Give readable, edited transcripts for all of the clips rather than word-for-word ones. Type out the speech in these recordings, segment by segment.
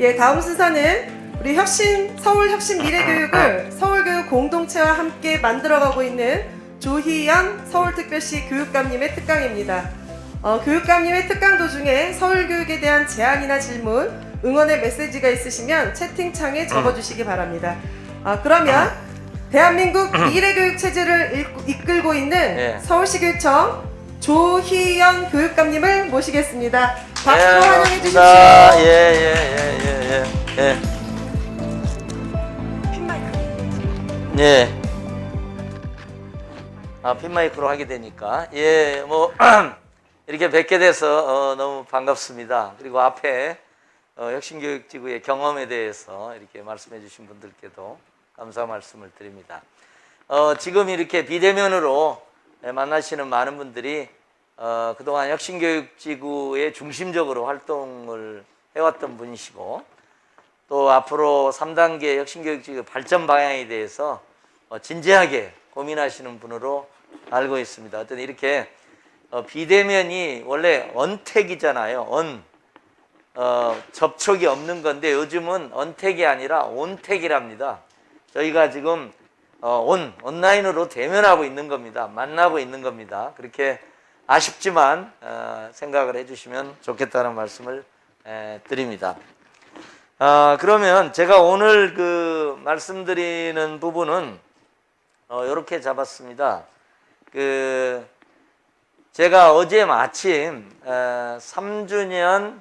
예, 다음 순서는 우리 서울 혁신 미래교육을 서울교육 공동체와 함께 만들어가고 있는 조희연 서울특별시 교육감님의 특강입니다. 교육감님의 특강 도중에 서울교육에 대한 제안이나 질문, 응원의 메시지가 있으시면 채팅창에 적어주시기 바랍니다. 그러면 대한민국 미래교육 체제를 이끌고 있는 서울시교육청 조희연 교육감님을 모시겠습니다. 박수로 환영해 주십시오. 핀마이크. 핀마이크로 하게 되니까 이렇게 뵙게 돼서 너무 반갑습니다. 그리고 앞에 혁신교육지구의 경험에 대해서 이렇게 말씀해 주신 분들께도 감사 말씀을 드립니다. 지금 이렇게 비대면으로 만나시는 많은 분들이 그동안 혁신교육지구의 중심적으로 활동을 해왔던 분이시고, 또 앞으로 3단계 혁신교육지구 발전 방향에 대해서 진지하게 고민하시는 분으로 알고 있습니다. 어떤 이렇게 비대면이 원래 언택이잖아요. 접촉이 없는 건데 요즘은 언택이 아니라 온택이랍니다. 저희가 지금 온라인으로 대면하고 있는 겁니다. 만나고 있는 겁니다. 그렇게 아쉽지만 생각을 해주시면 좋겠다는 말씀을 드립니다. 그러면 제가 오늘 말씀드리는 부분은 이렇게 잡았습니다. 제가 어제 마침 3주년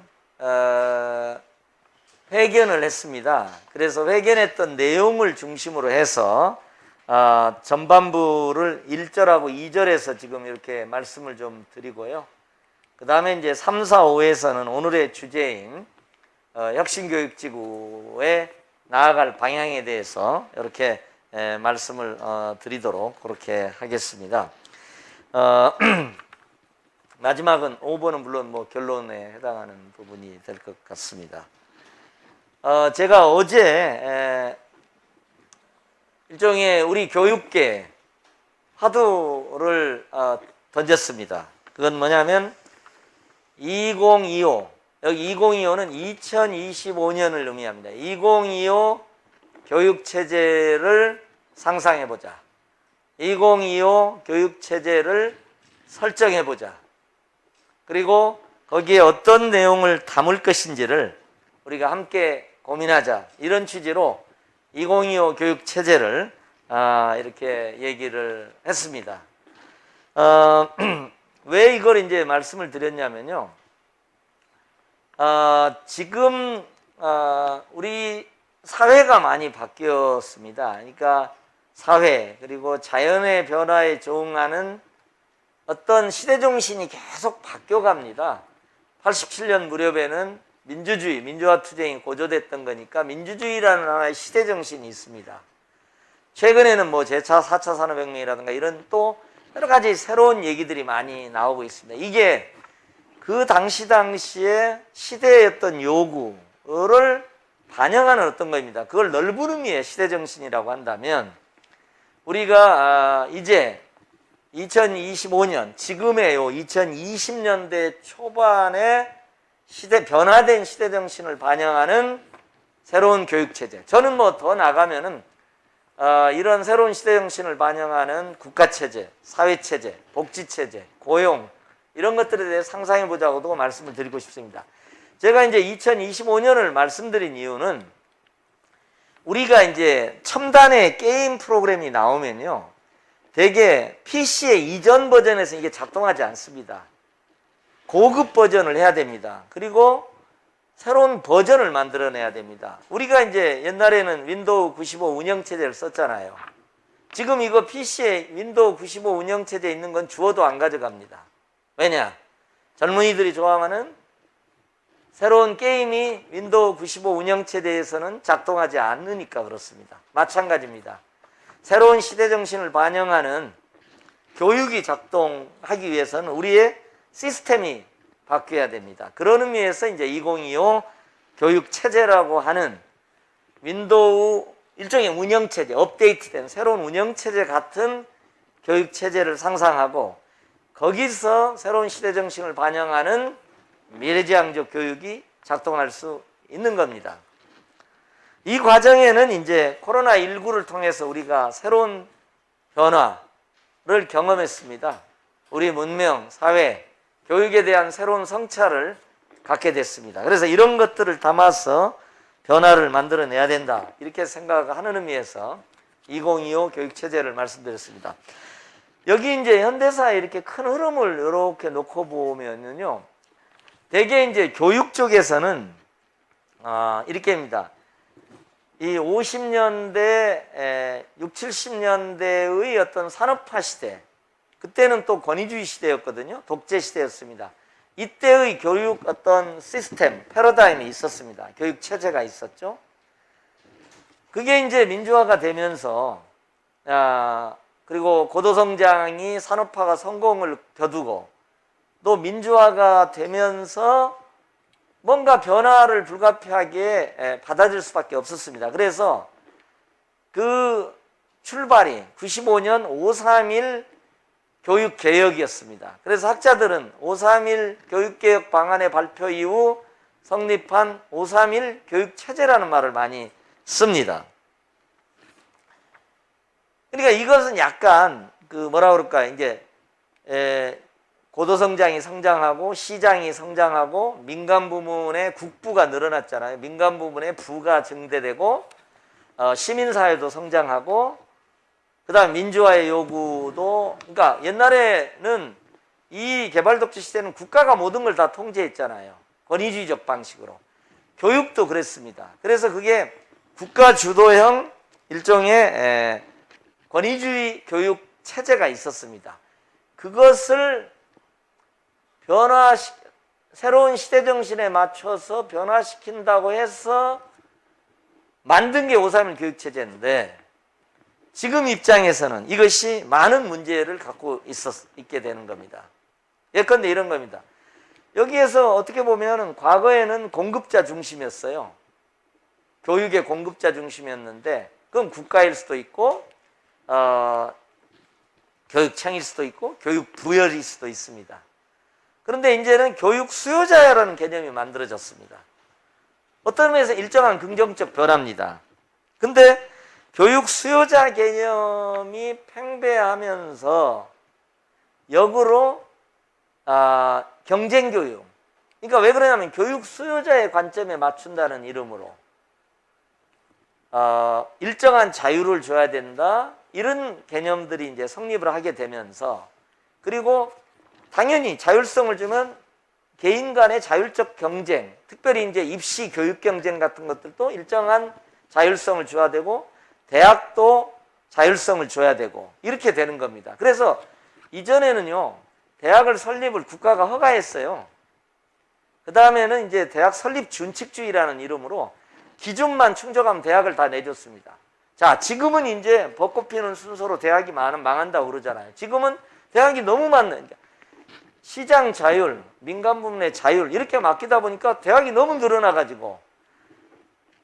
회견을 했습니다. 그래서 회견했던 내용을 중심으로 해서 전반부를 1절하고 2절에서 지금 이렇게 말씀을 좀 드리고요. 그 다음에 이제 3, 4, 5에서는 오늘의 주제인 혁신교육지구에 나아갈 방향에 대해서 이렇게 말씀을 드리도록 그렇게 하겠습니다. 마지막은 5번은 물론 결론에 해당하는 부분이 될 것 같습니다. 제가 어제 일종의 우리 교육계 화두를 던졌습니다. 그건 뭐냐면 2025, 여기 2025는 2025년을 의미합니다. 2025 교육체제를 상상해보자. 2025 교육체제를 설정해보자. 그리고 거기에 어떤 내용을 담을 것인지를 우리가 함께 고민하자. 이런 취지로 2025 교육체제를 이렇게 얘기를 했습니다. 왜 이걸 이제 말씀을 드렸냐면요. 지금 우리 사회가 많이 바뀌었습니다. 그러니까 사회 그리고 자연의 변화에 적응하는 어떤 시대정신이 계속 바뀌어갑니다. 87년 무렵에는 민주주의, 민주화투쟁이 고조됐던 거니까 민주주의라는 하나의 시대정신이 있습니다. 최근에는 제4, 4차 산업혁명이라든가 이런 또 여러 가지 새로운 얘기들이 많이 나오고 있습니다. 이게 그 당시에 시대의 어떤 요구를 반영하는 어떤 겁니다. 그걸 넓은 의미의 시대정신이라고 한다면 우리가 이제 2025년, 지금의 2020년대 초반에 변화된 시대정신을 반영하는 새로운 교육체제. 저는 더 나가면은 이런 새로운 시대정신을 반영하는 국가체제, 사회체제, 복지체제, 고용 이런 것들에 대해 상상해보자고도 말씀을 드리고 싶습니다. 제가 이제 2025년을 말씀드린 이유는 우리가 이제 첨단의 게임 프로그램이 나오면요. 대개 PC의 이전 버전에서 이게 작동하지 않습니다. 고급 버전을 해야 됩니다. 그리고 새로운 버전을 만들어내야 됩니다. 우리가 이제 옛날에는 윈도우 95 운영체제를 썼잖아요. 지금 이거 PC에 윈도우 95 운영체제에 있는 건 주워도 안 가져갑니다. 왜냐? 젊은이들이 좋아하는 새로운 게임이 윈도우 95 운영체제에서는 작동하지 않으니까 그렇습니다. 마찬가지입니다. 새로운 시대정신을 반영하는 교육이 작동하기 위해서는 우리의 시스템이 바뀌어야 됩니다. 그런 의미에서 이제 2025 교육체제라고 하는 윈도우 일종의 운영체제, 업데이트된 새로운 운영체제 같은 교육체제를 상상하고 거기서 새로운 시대정신을 반영하는 미래지향적 교육이 작동할 수 있는 겁니다. 이 과정에는 이제 코로나19를 통해서 우리가 새로운 변화를 경험했습니다. 우리 문명, 사회, 교육에 대한 새로운 성찰을 갖게 됐습니다. 그래서 이런 것들을 담아서 변화를 만들어내야 된다. 이렇게 생각하는 의미에서 2025 교육체제를 말씀드렸습니다. 여기 이제 현대사의 이렇게 큰 흐름을 이렇게 놓고 보면요. 대개 이제 교육 쪽에서는 이렇게입니다. 이 50년대, 60, 70년대의 어떤 산업화 시대, 그때는 또 권위주의 시대였거든요. 독재 시대였습니다. 이때의 교육 어떤 시스템, 패러다임이 있었습니다. 교육 체제가 있었죠. 그게 이제 민주화가 되면서, 그리고 고도성장이 산업화가 성공을 거두고, 또 민주화가 되면서 뭔가 변화를 불가피하게 받아들일 수밖에 없었습니다. 그래서 그 출발이 95년 531 교육개혁이었습니다. 그래서 학자들은 531 교육개혁 방안의 발표 이후 성립한 531 교육체제라는 말을 많이 씁니다. 그러니까 이것은 약간 뭐라 그럴까, 이제 고도성장이 성장하고 시장이 성장하고 민간 부문의 국부가 늘어났잖아요. 민간 부문의 부가 증대되고 시민사회도 성장하고 그 다음 민주화의 요구도, 그러니까 옛날에는 이 개발독재 시대는 국가가 모든 걸 다 통제했잖아요. 권위주의적 방식으로. 교육도 그랬습니다. 그래서 그게 국가 주도형 일종의 권위주의 교육 체제가 있었습니다. 그것을 새로운 시대 정신에 맞춰서 변화시킨다고 해서 만든 게 531 교육체제인데, 지금 입장에서는 이것이 많은 문제를 갖고 있게 되는 겁니다. 예컨대 이런 겁니다. 여기에서 어떻게 보면 과거에는 공급자 중심이었어요. 교육의 공급자 중심이었는데, 그건 국가일 수도 있고 교육청일 수도 있고 교육 부열일 수도 있습니다. 그런데 이제는 교육 수요자라는 개념이 만들어졌습니다. 어떤 면에서 일정한 긍정적 변화입니다. 근데 교육 수요자 개념이 팽배하면서 역으로 경쟁교육, 그러니까 왜 그러냐면 교육 수요자의 관점에 맞춘다는 이름으로 일정한 자유를 줘야 된다, 이런 개념들이 이제 성립을 하게 되면서, 그리고 당연히 자율성을 주면 개인 간의 자율적 경쟁, 특별히 이제 입시 교육 경쟁 같은 것들도 일정한 자율성을 줘야 되고, 대학도 자율성을 줘야 되고, 이렇게 되는 겁니다. 그래서 이전에는요, 대학을 설립을 국가가 허가했어요. 그 다음에는 이제 대학 설립 준칙주의라는 이름으로 기준만 충족하면 대학을 다 내줬습니다. 자, 지금은 이제 벚꽃 피는 순서로 대학이 망한다고 그러잖아요. 지금은 대학이 너무 많은, 시장 자율, 민간 부문의 자율, 이렇게 맡기다 보니까 대학이 너무 늘어나가지고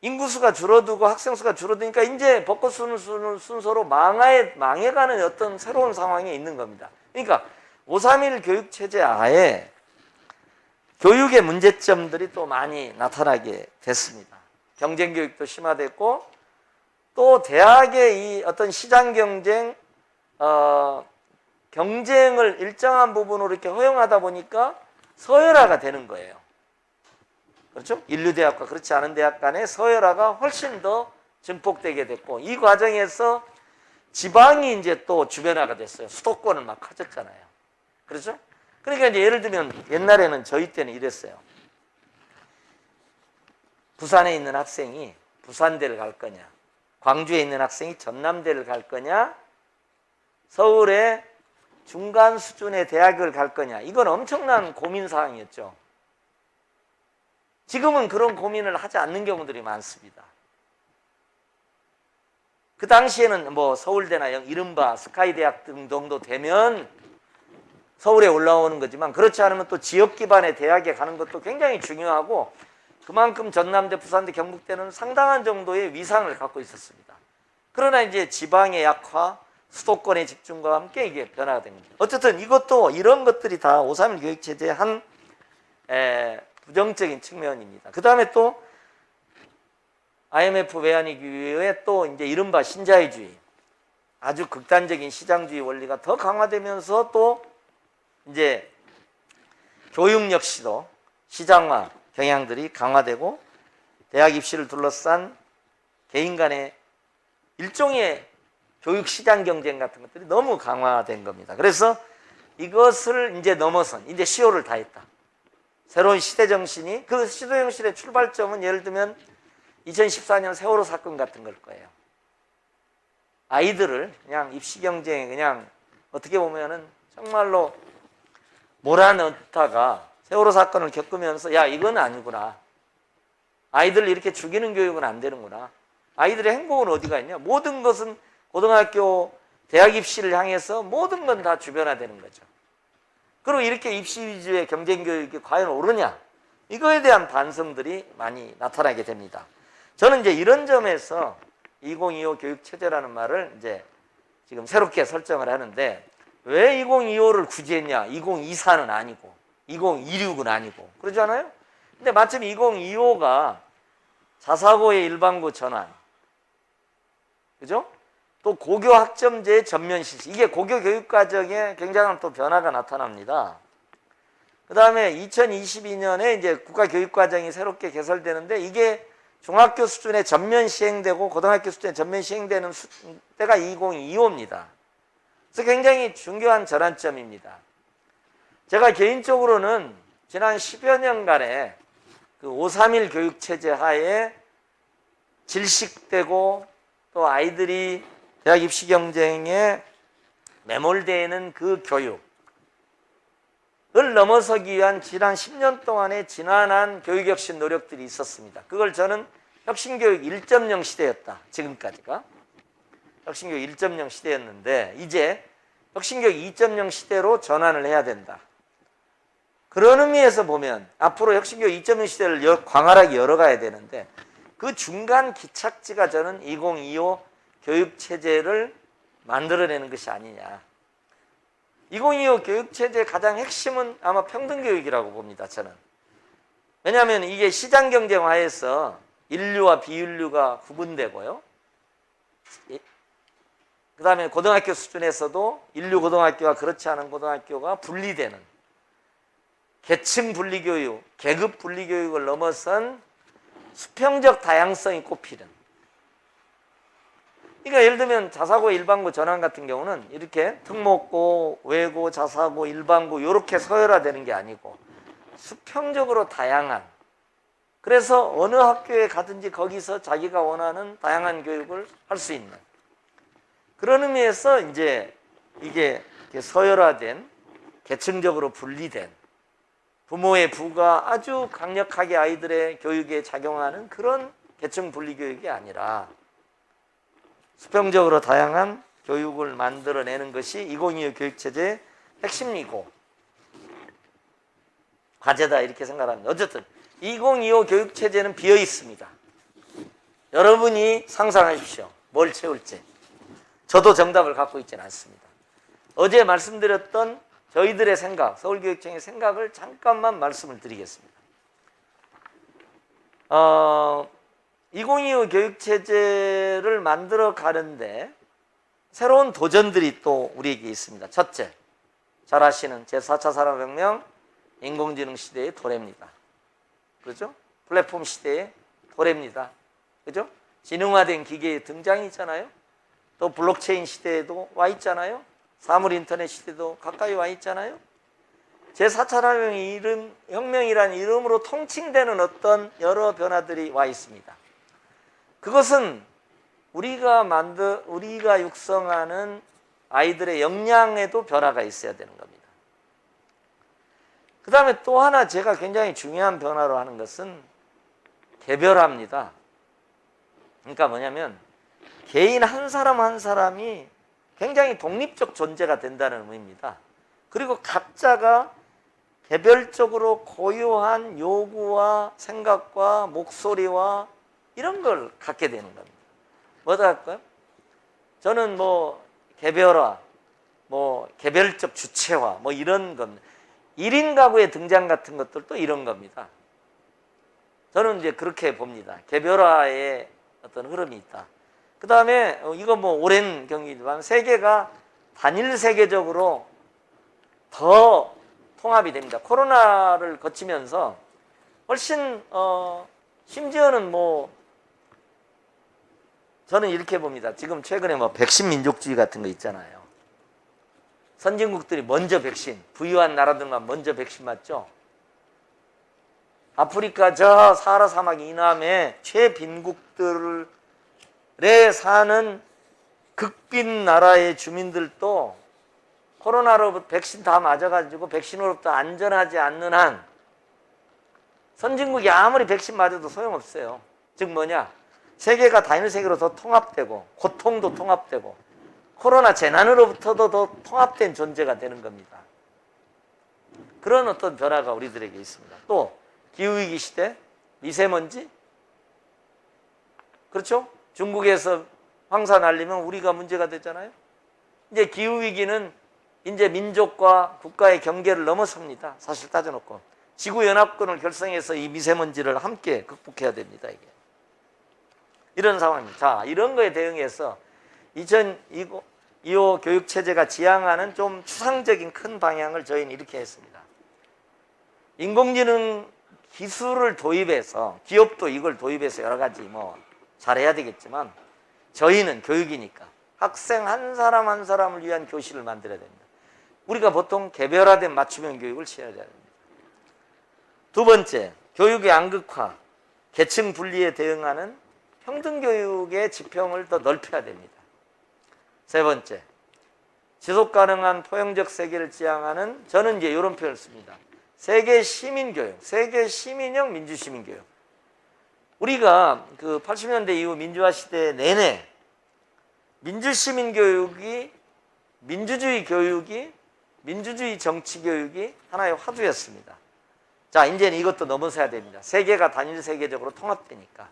인구수가 줄어들고 학생수가 줄어드니까 이제 벚꽃 순서로 망해가는 어떤 새로운 상황에 있는 겁니다. 그러니까 531 교육체제 하에 교육의 문제점들이 또 많이 나타나게 됐습니다. 경쟁교육도 심화됐고, 또 대학의 이 어떤 시장 경쟁, 경쟁을 일정한 부분으로 이렇게 허용하다 보니까 서열화가 되는 거예요. 그렇죠? 인류대학과 그렇지 않은 대학 간의 서열화가 훨씬 더 증폭되게 됐고, 이 과정에서 지방이 이제 또 주변화가 됐어요. 수도권은 막 커졌잖아요. 그렇죠? 그러니까 이제 예를 들면 옛날에는 저희 때는 이랬어요. 부산에 있는 학생이 부산대를 갈 거냐, 광주에 있는 학생이 전남대를 갈 거냐, 서울에 중간 수준의 대학을 갈 거냐, 이건 엄청난 고민사항이었죠. 지금은 그런 고민을 하지 않는 경우들이 많습니다. 그 당시에는 뭐 서울대나 이른바 스카이대학 등 정도 되면 서울에 올라오는 거지만, 그렇지 않으면 또 지역 기반의 대학에 가는 것도 굉장히 중요하고, 그만큼 전남대, 부산대, 경북대는 상당한 정도의 위상을 갖고 있었습니다. 그러나 이제 지방의 약화, 수도권의 집중과 함께 이게 변화가 된 겁니다. 어쨌든 이것도, 이런 것들이 다 531 교육체제의 한 부정적인 측면입니다. 그 다음에 또 IMF 외환위 이후에 또 이제 이른바 신자유주의, 아주 극단적인 시장주의 원리가 더 강화되면서 또 이제 교육 역시도 시장화 경향들이 강화되고 대학 입시를 둘러싼 개인 간의 일종의 교육 시장 경쟁 같은 것들이 너무 강화된 겁니다. 그래서 이것을 이제 넘어선 이제 시효를 다했다. 새로운 시대 정신이, 그 시대 정신의 출발점은 예를 들면 2014년 세월호 사건 같은 걸 거예요. 아이들을 그냥 입시 경쟁에 그냥 어떻게 보면은 정말로 몰아넣다가 세월호 사건을 겪으면서 야, 이건 아니구나. 아이들을 이렇게 죽이는 교육은 안 되는구나. 아이들의 행복은 어디가 있냐? 모든 것은 고등학교, 대학 입시를 향해서 모든 건 다 주변화되는 거죠. 그리고 이렇게 입시 위주의 경쟁 교육이 과연 옳으냐? 이거에 대한 반성들이 많이 나타나게 됩니다. 저는 이제 이런 점에서 2025 교육 체제라는 말을 이제 지금 새롭게 설정을 하는데, 왜 2025를 굳이 했냐? 2024는 아니고 2026은 아니고 그러지 않아요? 근데 마침 2025가 자사고의 일반고 전환, 그죠? 또 고교 학점제의 전면 실시, 이게 고교 교육 과정에 굉장한 또 변화가 나타납니다. 그 다음에 2022년에 이제 국가교육과정이 새롭게 개설되는데, 이게 중학교 수준에 전면 시행되고 고등학교 수준에 전면 시행되는 때가 2025입니다. 그래서 굉장히 중요한 전환점입니다. 제가 개인적으로는 지난 10여 년간의 그 531 교육체제 하에 질식되고 또 아이들이 대학 입시 경쟁에 매몰되는 그 교육을 넘어서기 위한 지난 10년 동안의 지난한 교육혁신 노력들이 있었습니다. 그걸 저는 혁신교육 1.0 시대였다. 지금까지가 혁신교육 1.0 시대였는데, 이제 혁신교육 2.0 시대로 전환을 해야 된다. 그런 의미에서 보면 앞으로 혁신교육 2.0 시대를 광활하게 열어가야 되는데, 그 중간 기착지가 저는 2025 교육체제를 만들어내는 것이 아니냐. 2025 교육체제의 가장 핵심은 아마 평등교육이라고 봅니다, 저는. 왜냐하면 이게 시장경쟁화에서 인류와 비인류가 구분되고요. 그 다음에 고등학교 수준에서도 인류 고등학교와 그렇지 않은 고등학교가 분리되는 계층 분리교육, 계급 분리교육을 넘어선 수평적 다양성이 꼽히는. 그러니까 예를 들면 자사고, 일반고 전환 같은 경우는 이렇게 특목고, 외고, 자사고, 일반고 이렇게 서열화되는 게 아니고 수평적으로 다양한, 그래서 어느 학교에 가든지 거기서 자기가 원하는 다양한 교육을 할 수 있는, 그런 의미에서 이제 이게 서열화된, 계층적으로 분리된, 부모의 부가 아주 강력하게 아이들의 교육에 작용하는 그런 계층 분리 교육이 아니라 수평적으로 다양한 교육을 만들어내는 것이 2025 교육체제의 핵심이고 과제다, 이렇게 생각합니다. 어쨌든 2025 교육체제는 비어 있습니다. 여러분이 상상하십시오. 뭘 채울지. 저도 정답을 갖고 있지는 않습니다. 어제 말씀드렸던 저희들의 생각, 서울교육청의 생각을 잠깐만 말씀을 드리겠습니다. 2025 교육체제를 만들어 가는데 새로운 도전들이 또 우리에게 있습니다. 첫째, 잘 아시는 제4차 산업혁명, 인공지능 시대의 도래입니다. 그렇죠? 플랫폼 시대의 도래입니다. 그렇죠? 지능화된 기계의 등장이 있잖아요. 또 블록체인 시대에도 와 있잖아요. 사물 인터넷 시대도 가까이 와 있잖아요. 제4차 혁명이라는 이름으로 통칭되는 어떤 여러 변화들이 와 있습니다. 그것은 우리가 육성하는 아이들의 역량에도 변화가 있어야 되는 겁니다. 그 다음에 또 하나 제가 굉장히 중요한 변화로 하는 것은 개별화입니다. 그러니까 뭐냐면 개인 한 사람 한 사람이 굉장히 독립적 존재가 된다는 의미입니다. 그리고 각자가 개별적으로 고유한 요구와 생각과 목소리와 이런 걸 갖게 되는 겁니다. 뭐다 할까요? 저는 뭐 개별화, 뭐 개별적 주체화, 뭐 이런 겁니다. 1인 가구의 등장 같은 것들도 이런 겁니다. 저는 이제 그렇게 봅니다. 개별화의 어떤 흐름이 있다. 그 다음에 이거 뭐 오랜 경기지만 세계가 단일 세계적으로 더 통합이 됩니다. 코로나를 거치면서 훨씬 심지어는 뭐 저는 이렇게 봅니다. 지금 최근에 뭐 백신 민족주의 같은 거 있잖아요. 선진국들이 먼저 백신, 부유한 나라들만 먼저 백신 맞죠? 아프리카 저 사하라 사막 이남의 최빈국들에 사는 극빈 나라의 주민들도 코로나로부터 백신 다 맞아가지고 백신으로부터 안전하지 않는 한 선진국이 아무리 백신 맞아도 소용없어요. 즉 뭐냐? 세계가 단일 세계로 더 통합되고 고통도 통합되고 코로나 재난으로부터도 더 통합된 존재가 되는 겁니다. 그런 어떤 변화가 우리들에게 있습니다. 또 기후위기 시대, 미세먼지, 그렇죠? 중국에서 황사 날리면 우리가 문제가 되잖아요. 이제 기후위기는 이제 민족과 국가의 경계를 넘어섭니다. 사실 따져놓고 지구연합군을 결성해서 이 미세먼지를 함께 극복해야 됩니다. 이게 이런 상황입니다. 자, 이런 거에 대응해서 2025 교육체제가 지향하는 좀 추상적인 큰 방향을 저희는 이렇게 했습니다. 인공지능 기술을 도입해서 기업도 이걸 도입해서 여러 가지 뭐 잘해야 되겠지만 저희는 교육이니까 학생 한 사람 한 사람을 위한 교실을 만들어야 됩니다. 우리가 보통 개별화된 맞춤형 교육을 취해야 됩니다. 두 번째, 교육의 양극화, 계층 분리에 대응하는 평등교육의 지평을 더 넓혀야 됩니다. 세 번째, 지속가능한 포용적 세계를 지향하는, 저는 이제 이런 표현을 씁니다. 세계 시민교육, 세계 시민형 민주시민교육. 우리가 그 80년대 이후 민주화 시대 내내 민주시민교육이, 민주주의 교육이, 민주주의 정치교육이 하나의 화두였습니다. 자, 이제는 이것도 넘어서야 됩니다. 세계가 단일 세계적으로 통합되니까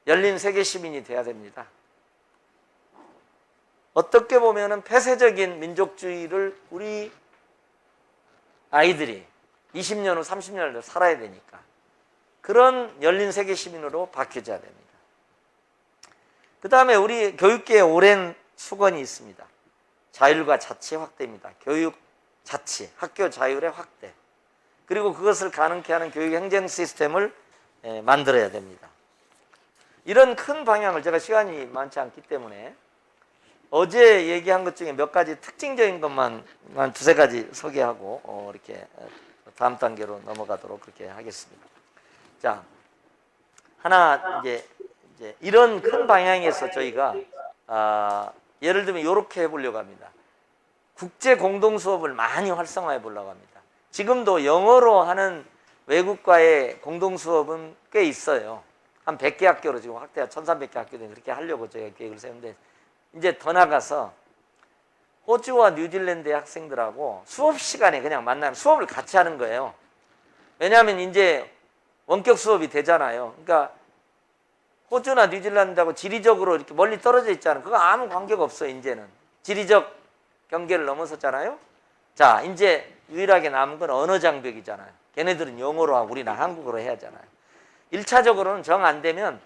열린 세계 시민이 돼야 됩니다. 어떻게 보면은 폐쇄적인 민족주의를 우리 아이들이 20년 후 30년 후 살아야 되니까 그런 열린 세계 시민으로 바뀌어져야 됩니다. 그 다음에 우리 교육계에 오랜 수건이 있습니다. 자율과 자치 확대입니다. 교육 자치, 학교 자율의 확대. 그리고 그것을 가능케 하는 교육 행정 시스템을 만들어야 됩니다. 이런 큰 방향을 제가 시간이 많지 않기 때문에 어제 얘기한 것 중에 몇 가지 특징적인 것만 한 두세 가지 소개하고 이렇게 다음 단계로 넘어가도록 그렇게 하겠습니다. 자, 하나 이제 이런 큰 방향에서 저희가 예를 들면 이렇게 해보려고 합니다. 국제 공동 수업을 많이 활성화해 보려고 합니다. 지금도 영어로 하는 외국과의 공동 수업은 꽤 있어요. 한 100개 학교로 지금 확대가 1300개 학교도 그렇게 하려고 저희가 계획을 세우는데 이제 더 나가서 호주와 뉴질랜드의 학생들하고 수업 시간에 그냥 만나면 수업을 같이 하는 거예요. 왜냐하면 이제 원격 수업이 되잖아요. 그러니까 호주나 뉴질랜드하고 지리적으로 이렇게 멀리 떨어져 있잖아요. 그거 아무 관계가 없어요. 이제는 지리적 경계를 넘어섰잖아요. 자, 이제 유일하게 남은 건 언어 장벽이잖아요. 걔네들은 영어로 하고 우리는 한국어로 해야 하잖아요. 1차적으로는 정 안 되면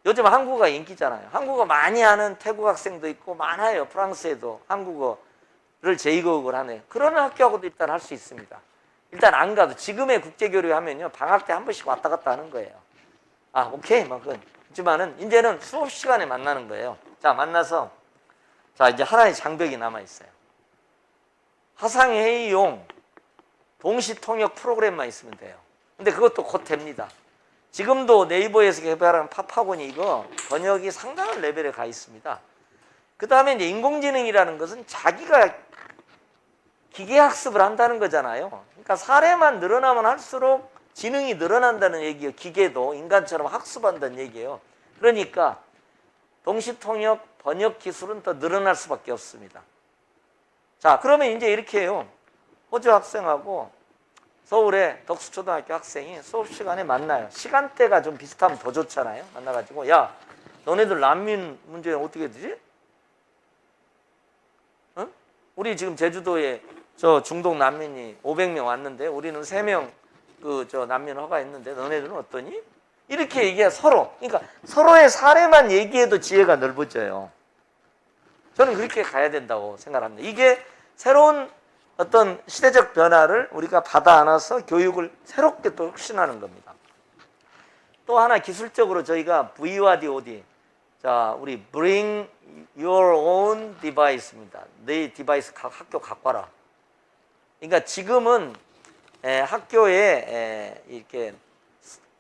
요즘 한국어가 인기잖아요. 한국어 많이 하는 태국 학생도 있고 많아요. 프랑스에도 한국어를 제2국어를 하네요. 그런 학교하고도 일단 할 수 있습니다. 일단 안 가도 지금의 국제교류 하면요. 방학 때 한 번씩 왔다 갔다 하는 거예요. 아, 오케이. 뭐 그건. 하지만은 이제는 수업 시간에 만나는 거예요. 자, 만나서 자, 이제 하나의 장벽이 남아 있어요. 화상회의용 동시 통역 프로그램만 있으면 돼요. 근데 그것도 곧 됩니다. 지금도 네이버에서 개발한 팝학원이 이거 번역이 상당한 레벨에 가 있습니다. 그 다음에 이제 인공지능이라는 것은 자기가 기계학습을 한다는 거잖아요. 그러니까 사례만 늘어나면 할수록 지능이 늘어난다는 얘기예요. 기계도 인간처럼 학습한다는 얘기예요. 그러니까 동시통역 번역 기술은 더 늘어날 수밖에 없습니다. 자, 그러면 이제 이렇게 해요. 호주 학생하고 서울의 덕수초등학교 학생이 수업 시간에 만나요. 시간대가 좀 비슷하면 더 좋잖아요. 만나가지고 야, 너네들 난민 문제는 어떻게 되지? 어? 우리 지금 제주도에 저 중동 난민이 500명 왔는데 우리는 3명 그 저 난민 허가했는데 너네들은 어떠니? 이렇게 얘기해 서로. 그러니까 서로의 사례만 얘기해도 지혜가 넓어져요. 저는 그렇게 가야 된다고 생각합니다. 이게 새로운 어떤 시대적 변화를 우리가 받아 안아서 교육을 새롭게 또 혁신하는 겁니다. 또 하나 기술적으로 저희가 V와 DOD, 자, 우리 Bring Your Own Device입니다. 내 디바이스 학교 갖고 와라. 그러니까 지금은 학교에 이렇게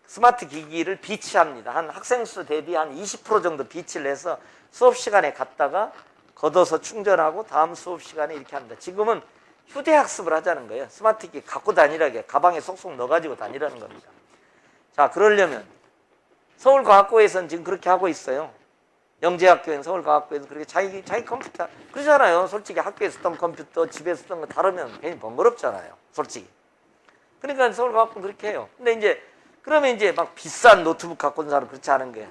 스마트 기기를 비치합니다. 한 학생 수 대비 한 20% 정도 비치를 해서 수업 시간에 갔다가 걷어서 충전하고 다음 수업 시간에 이렇게 합니다. 지금은 휴대학습을 하자는 거예요. 스마트 기기 갖고 다니라게 가방에 쏙쏙 넣어가지고 다니라는 겁니다. 자, 그러려면 서울과학고에서는 지금 그렇게 하고 있어요. 영재학교엔 서울과학고에서 그렇게 자기 컴퓨터 그러잖아요. 솔직히 학교에 쓰던 컴퓨터 집에 쓰던 거 다르면 괜히 번거롭잖아요. 솔직히. 그러니까 서울과학고는 그렇게 해요. 근데 이제 그러면 이제 막 비싼 노트북 갖고 온 사람은 그렇지 않은 거예요.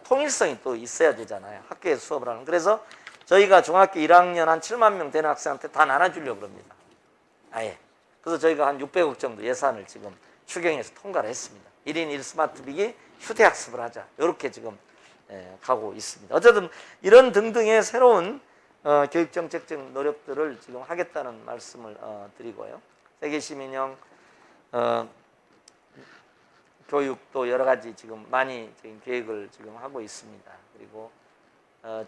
통일성이 또 있어야 되잖아요. 학교에서 수업을 하는. 그래서 저희가 중학교 1학년 한 7만 명 되는 학생한테 다 나눠주려고 합니다. 아예. 그래서 저희가 한 600억 정도 예산을 지금 추경해서 통과를 했습니다. 1인 1 스마트빅이 휴대학습을 하자. 이렇게 지금 가고 있습니다. 어쨌든 이런 등등의 새로운 교육정책적 노력들을 지금 하겠다는 말씀을 드리고요. 세계시민형 교육도 여러 가지 지금 많이 지금 계획을 지금 하고 있습니다. 그리고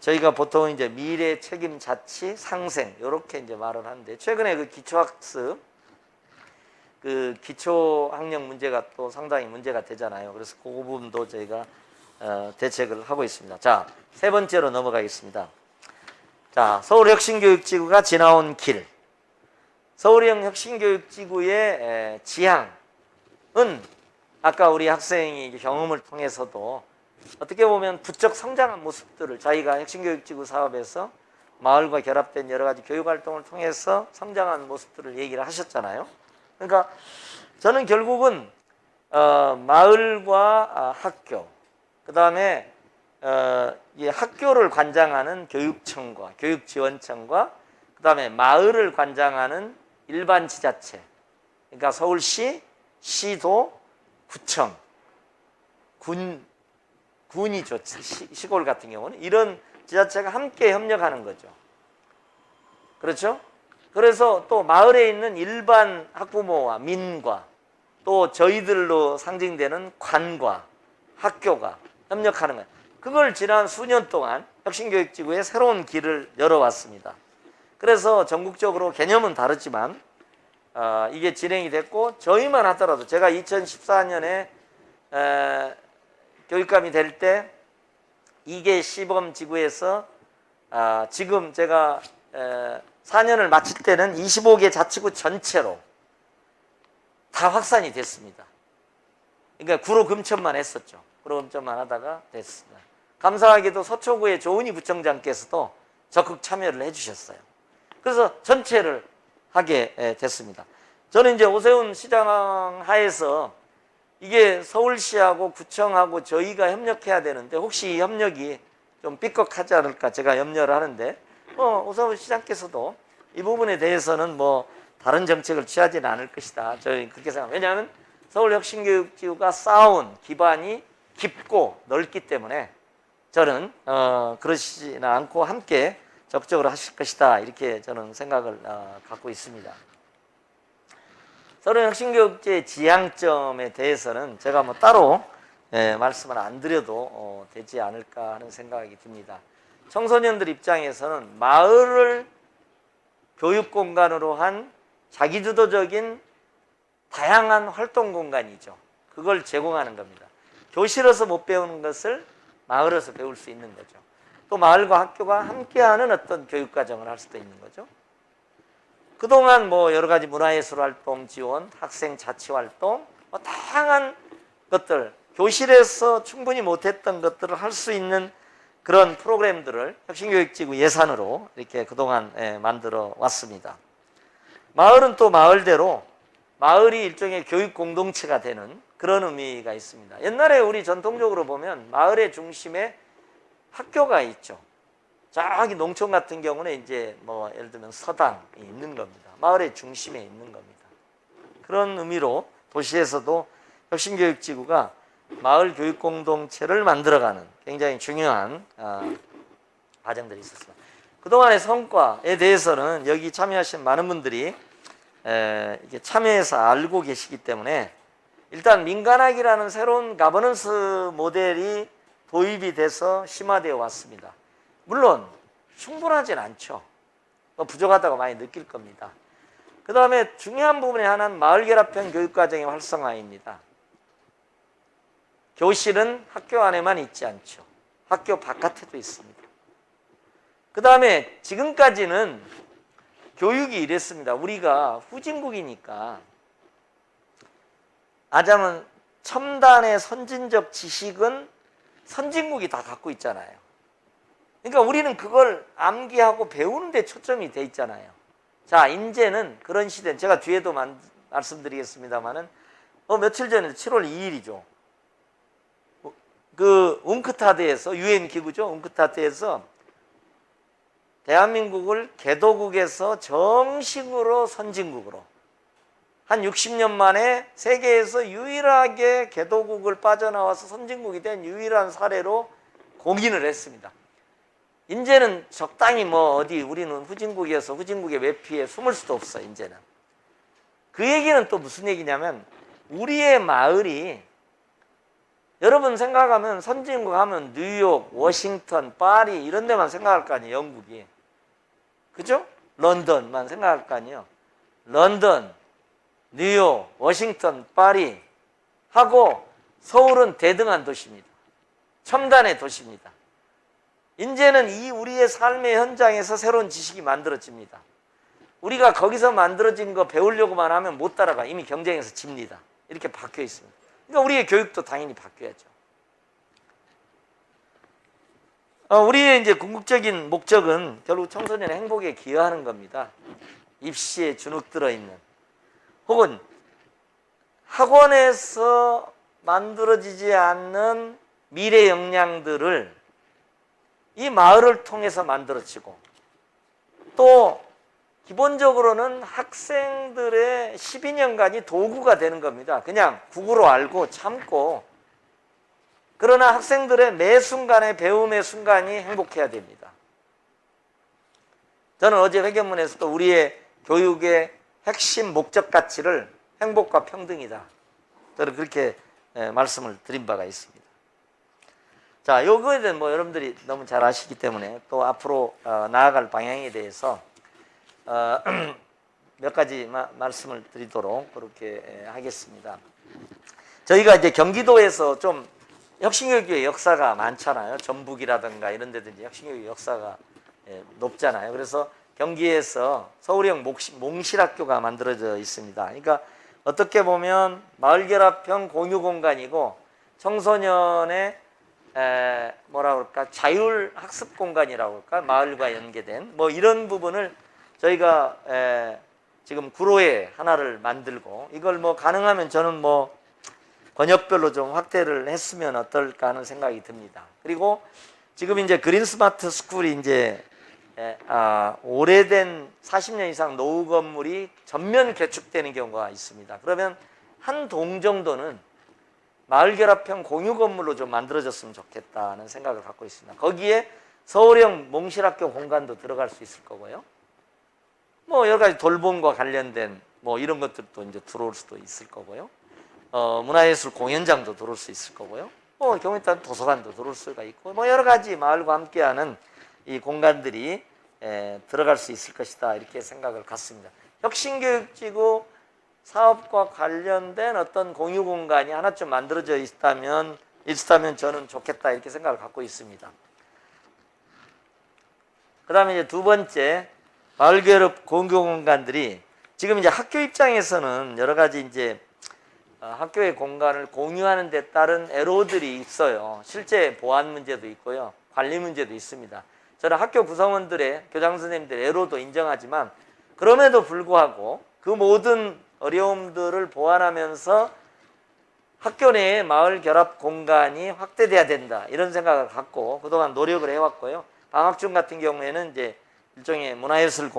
저희가 보통 이제 미래 책임 자치 상생 이렇게 이제 말을 하는데 최근에 그 기초학습 그 기초학력 문제가 또 상당히 문제가 되잖아요. 그래서 그 부분도 저희가 대책을 하고 있습니다. 자, 세 번째로 넘어가겠습니다. 자, 서울혁신교육지구가 지나온 길. 서울형 혁신교육지구의 지향은 아까 우리 학생이 경험을 통해서도 어떻게 보면 부쩍 성장한 모습들을 자기가 혁신교육지구 사업에서 마을과 결합된 여러 가지 교육활동을 통해서 성장한 모습들을 얘기를 하셨잖아요. 그러니까 저는 결국은 마을과 학교, 그 다음에 학교를 관장하는 교육청과 교육지원청과 그 다음에 마을을 관장하는 일반 지자체, 그러니까 서울시, 시도, 구청, 군이죠. 시골 같은 경우는 이런 지자체가 함께 협력하는 거죠. 그렇죠? 그래서 또 마을에 있는 일반 학부모와 민과 또 저희들로 상징되는 관과 학교가 협력하는 거예요. 그걸 지난 수년 동안 혁신교육지구에 새로운 길을 열어왔습니다. 그래서 전국적으로 개념은 다르지만 이게 진행이 됐고 저희만 하더라도 제가 2014년에 교육감이 될 때 2개 시범지구에서 지금 제가 4년을 마칠 때는 25개 자치구 전체로 다 확산이 됐습니다. 그러니까 구로 금천만 했었죠. 구로 금천만 하다가 됐습니다. 감사하게도 서초구의 조은희 부청장께서도 적극 참여를 해주셨어요. 그래서 전체를 하게 됐습니다. 저는 이제 오세훈 시장 하에서 이게 서울시하고 구청하고 저희가 협력해야 되는데 혹시 이 협력이 좀 삐걱하지 않을까 제가 염려를 하는데 오세훈 시장께서도 이 부분에 대해서는 뭐 다른 정책을 취하지는 않을 것이다. 저희 그렇게 생각합니다. 왜냐하면 서울혁신교육지구가 쌓아온 기반이 깊고 넓기 때문에 저는 그러시지는 않고 함께 적극적으로 하실 것이다. 이렇게 저는 생각을 갖고 있습니다. 서울혁신교육지의 지향점에 대해서는 제가 뭐 따로 말씀을 안 드려도 되지 않을까 하는 생각이 듭니다. 청소년들 입장에서는 마을을 교육 공간으로 한 자기주도적인 다양한 활동 공간이죠. 그걸 제공하는 겁니다. 교실에서 못 배우는 것을 마을에서 배울 수 있는 거죠. 또 마을과 학교가 함께하는 어떤 교육과정을 할 수도 있는 거죠. 그동안 뭐 여러 가지 문화예술 활동 지원, 학생 자치 활동, 뭐 다양한 것들, 교실에서 충분히 못했던 것들을 할 수 있는 그런 프로그램들을 혁신교육지구 예산으로 이렇게 그동안 만들어 왔습니다. 마을은 또 마을대로 마을이 일종의 교육 공동체가 되는 그런 의미가 있습니다. 옛날에 우리 전통적으로 보면 마을의 중심에 학교가 있죠. 저기 농촌 같은 경우는 이제 뭐 예를 들면 서당이 있는 겁니다. 마을의 중심에 있는 겁니다. 그런 의미로 도시에서도 혁신교육지구가 마을 교육 공동체를 만들어가는 굉장히 중요한 과정들이 있었습니다. 그동안의 성과에 대해서는 여기 참여하신 많은 분들이 이렇게 참여해서 알고 계시기 때문에 일단 민간학이라는 새로운 가버넌스 모델이 도입이 돼서 심화되어 왔습니다. 물론 충분하진 않죠. 부족하다고 많이 느낄 겁니다. 그 다음에 중요한 부분의 하나는 마을결합형 교육과정의 활성화입니다. 교실은 학교 안에만 있지 않죠. 학교 바깥에도 있습니다. 그 다음에 지금까지는 교육이 이랬습니다. 우리가 후진국이니까 하자면 첨단의 선진적 지식은 선진국이 다 갖고 있잖아요. 그러니까 우리는 그걸 암기하고 배우는 데 초점이 돼 있잖아요. 자, 이제는 그런 시대는 제가 뒤에도 말씀드리겠습니다만은 며칠 전에 7월 2일이죠. 그 웅크타드에서 유엔 기구죠. 웅크타드에서 대한민국을 개도국에서 정식으로 선진국으로 한 60년 만에 세계에서 유일하게 개도국을 빠져나와서 선진국이 된 유일한 사례로 공인을 했습니다. 이제는 적당히 우리는 후진국이어서 후진국의 외피에 숨을 수도 없어. 이제는 그 얘기는 또 무슨 얘기냐면 우리의 마을이 여러분 생각하면 선진국 하면 뉴욕, 워싱턴, 파리 이런 데만 생각할 거 아니에요. 영국이. 그죠? 런던만 생각할 거 아니에요. 런던, 뉴욕, 워싱턴, 파리 하고 서울은 대등한 도시입니다. 첨단의 도시입니다. 이제는 이 우리의 삶의 현장에서 새로운 지식이 만들어집니다. 우리가 거기서 만들어진 거 배우려고만 하면 못 따라가. 이미 경쟁에서 집니다. 이렇게 바뀌어 있습니다. 그러니까 우리의 교육도 당연히 바뀌어야죠. 우리의 이제 궁극적인 목적은 결국 청소년의 행복에 기여하는 겁니다. 입시에 주눅 들어 있는 혹은 학원에서 만들어지지 않는 미래 역량들을 이 마을을 통해서 만들어지고 또 기본적으로는 학생들의 12년간이 도구가 되는 겁니다. 그냥 국어로 알고 참고 그러나 학생들의 매 순간의 배움의 순간이 행복해야 됩니다. 저는 어제 회견문에서도 우리의 교육의 핵심 목적 가치를 행복과 평등이다. 저는 그렇게 말씀을 드린 바가 있습니다. 자, 요거에 대한 여러분들이 너무 잘 아시기 때문에 또 앞으로 나아갈 방향에 대해서 몇 가지 말씀을 드리도록 그렇게 하겠습니다. 저희가 이제 경기도에서 좀 혁신교육의 역사가 많잖아요. 전북이라든가 이런 데든지 혁신교육 역사가 높잖아요. 그래서 경기에서 서울형 몽실학교가 만들어져 있습니다. 그러니까 어떻게 보면 마을결합형 공유공간이고 청소년의 뭐라 그럴까 자율학습 공간이라고 할까 마을과 연계된 이런 부분을 저희가 지금 구로에 하나를 만들고 이걸 가능하면 저는 권역별로 좀 확대를 했으면 어떨까 하는 생각이 듭니다. 그리고 지금 이제 그린 스마트 스쿨이 이제 오래된 40년 이상 노후 건물이 전면 개축되는 경우가 있습니다. 그러면 한 동 정도는 마을결합형 공유 건물로 좀 만들어졌으면 좋겠다는 생각을 갖고 있습니다. 거기에 서울형 몽실학교 공간도 들어갈 수 있을 거고요. 여러 가지 돌봄과 관련된 이런 것들도 이제 들어올 수도 있을 거고요. 문화예술 공연장도 들어올 수 있을 거고요. 경우에 따라 도서관도 들어올 수가 있고 여러 가지 마을과 함께하는 이 공간들이 들어갈 수 있을 것이다 이렇게 생각을 갖습니다. 혁신교육지구 사업과 관련된 어떤 공유 공간이 하나쯤 만들어져 있다면 저는 좋겠다 이렇게 생각을 갖고 있습니다. 그 다음에 이제 두 번째 마을교육 공유 공간들이 지금 이제 학교 입장에서는 여러 가지 이제 학교의 공간을 공유하는 데 따른 애로들이 있어요. 실제 보안 문제도 있고요. 관리 문제도 있습니다. 저는 학교 구성원들의 교장 선생님들의 애로도 인정하지만 그럼에도 불구하고 그 모든 어려움들을 보완하면서 학교 내에 마을 결합 공간이 확대돼야 된다 이런 생각을 갖고 그동안 노력을 해왔고요. 방학 중 같은 경우에는 이제 일종의 문화예술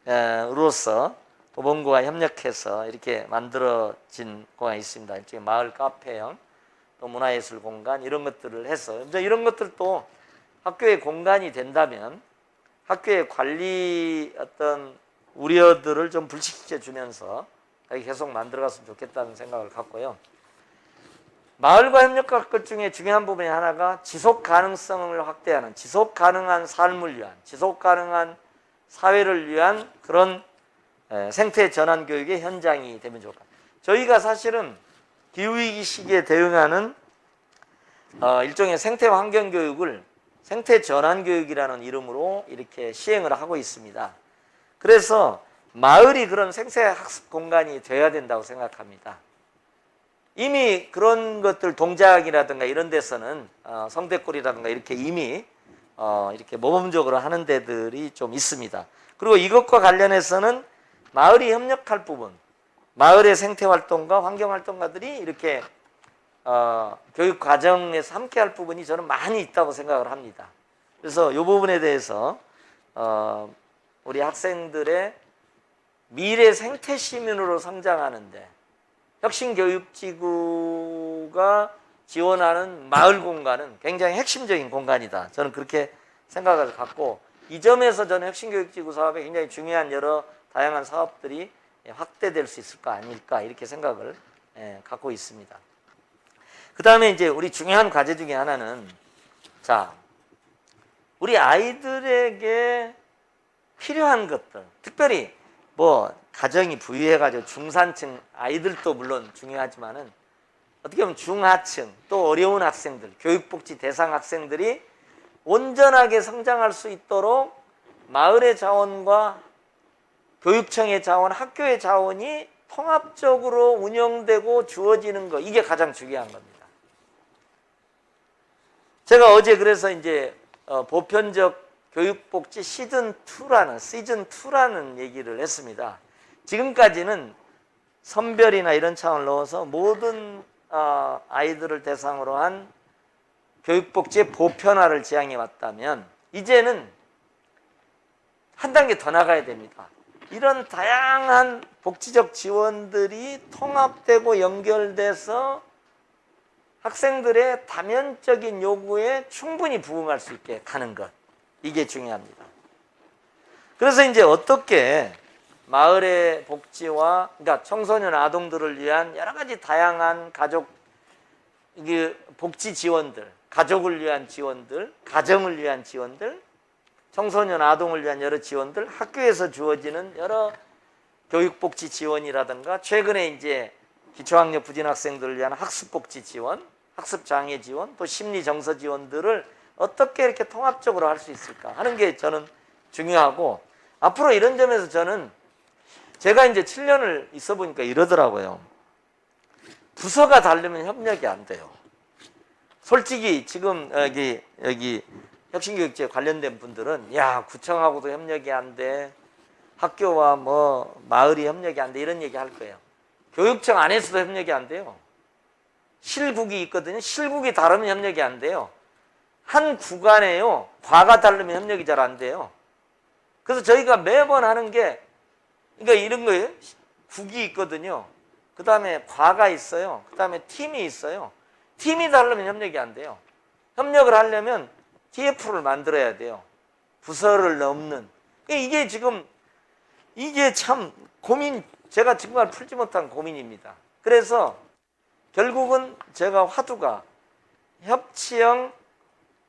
공간으로서 도봉구와 협력해서 이렇게 만들어진 공간이 있습니다. 일종의 마을 카페형 또 문화예술 공간 이런 것들을 해서 이제 이런 것들도 학교의 공간이 된다면 학교의 관리 어떤 우려들을 좀 불식시켜 주면서 계속 만들어갔으면 좋겠다는 생각을 갖고요. 마을과 협력할 것 중에 중요한 부분이 하나가 지속 가능성을 확대하는, 지속 가능한 삶을 위한, 지속 가능한 사회를 위한 그런 생태 전환 교육의 현장이 되면 좋을 것 같아요. 저희가 사실은 기후위기 시기에 대응하는 일종의 생태 환경 교육을 생태 전환 교육이라는 이름으로 이렇게 시행을 하고 있습니다. 그래서 마을이 그런 생태 학습 공간이 되어야 된다고 생각합니다. 이미 그런 것들 동작이라든가 이런 데서는 성대골이라든가 이렇게 이미 이렇게 모범적으로 하는 데들이 좀 있습니다. 그리고 이것과 관련해서는 마을이 협력할 부분, 마을의 생태활동가 환경활동가들이 이렇게 교육 과정에서 함께할 부분이 저는 많이 있다고 생각을 합니다. 그래서 이 부분에 대해서 우리 학생들의 미래 생태 시민으로 성장하는데 혁신교육지구가 지원하는 마을 공간은 굉장히 핵심적인 공간이다. 저는 그렇게 생각을 갖고 이 점에서 저는 혁신교육지구 사업에 굉장히 중요한 여러 다양한 사업들이 확대될 수 있을 거 아닐까 이렇게 생각을 갖고 있습니다. 그 다음에 이제 우리 중요한 과제 중에 하나는 자 우리 아이들에게 필요한 것들 특별히 뭐 가정이 부유해가지고 중산층 아이들도 물론 중요하지만은 어떻게 보면 중하층 또 어려운 학생들 교육복지 대상 학생들이 온전하게 성장할 수 있도록 마을의 자원과 교육청의 자원, 학교의 자원이 통합적으로 운영되고 주어지는 것 이게 가장 중요한 겁니다. 제가 어제 그래서 이제 보편적 교육복지 시즌2라는 얘기를 했습니다. 지금까지는 선별이나 이런 차원을 넣어서 모든 아이들을 대상으로 한 교육복지의 보편화를 지향해 왔다면 이제는 한 단계 더 나가야 됩니다. 이런 다양한 복지적 지원들이 통합되고 연결돼서 학생들의 다면적인 요구에 충분히 부응할 수 있게 가는 것 이게 중요합니다. 그래서 이제 어떻게 마을의 복지와 그러니까 청소년 아동들을 위한 여러 가지 다양한 가족 복지 지원들, 가족을 위한 지원들, 가정을 위한 지원들, 청소년 아동을 위한 여러 지원들, 학교에서 주어지는 여러 교육복지 지원이라든가 최근에 이제 기초학력 부진 학생들을 위한 학습복지 지원, 학습장애 지원, 또 심리정서 지원들을 어떻게 이렇게 통합적으로 할 수 있을까 하는 게 저는 중요하고 앞으로 이런 점에서 저는 제가 이제 7년을 있어 보니까 이러더라고요. 부서가 다르면 협력이 안 돼요. 솔직히 지금 여기 혁신교육제 관련된 분들은 야 구청하고도 협력이 안 돼. 학교와 뭐 마을이 협력이 안 돼. 이런 얘기 할 거예요. 교육청 안에서도 협력이 안 돼요. 실국이 있거든요. 실국이 다르면 협력이 안 돼요. 한 구간에요. 과가 다르면 협력이 잘 안 돼요. 그래서 저희가 매번 하는 게 그러니까 이런 거예요. 국이 있거든요. 그 다음에 과가 있어요. 그 다음에 팀이 있어요. 팀이 다르면 협력이 안 돼요. 협력을 하려면 TF를 만들어야 돼요. 부서를 넘는. 이게 지금 이게 참 제가 정말 풀지 못한 고민입니다. 그래서 결국은 제가 화두가 협치형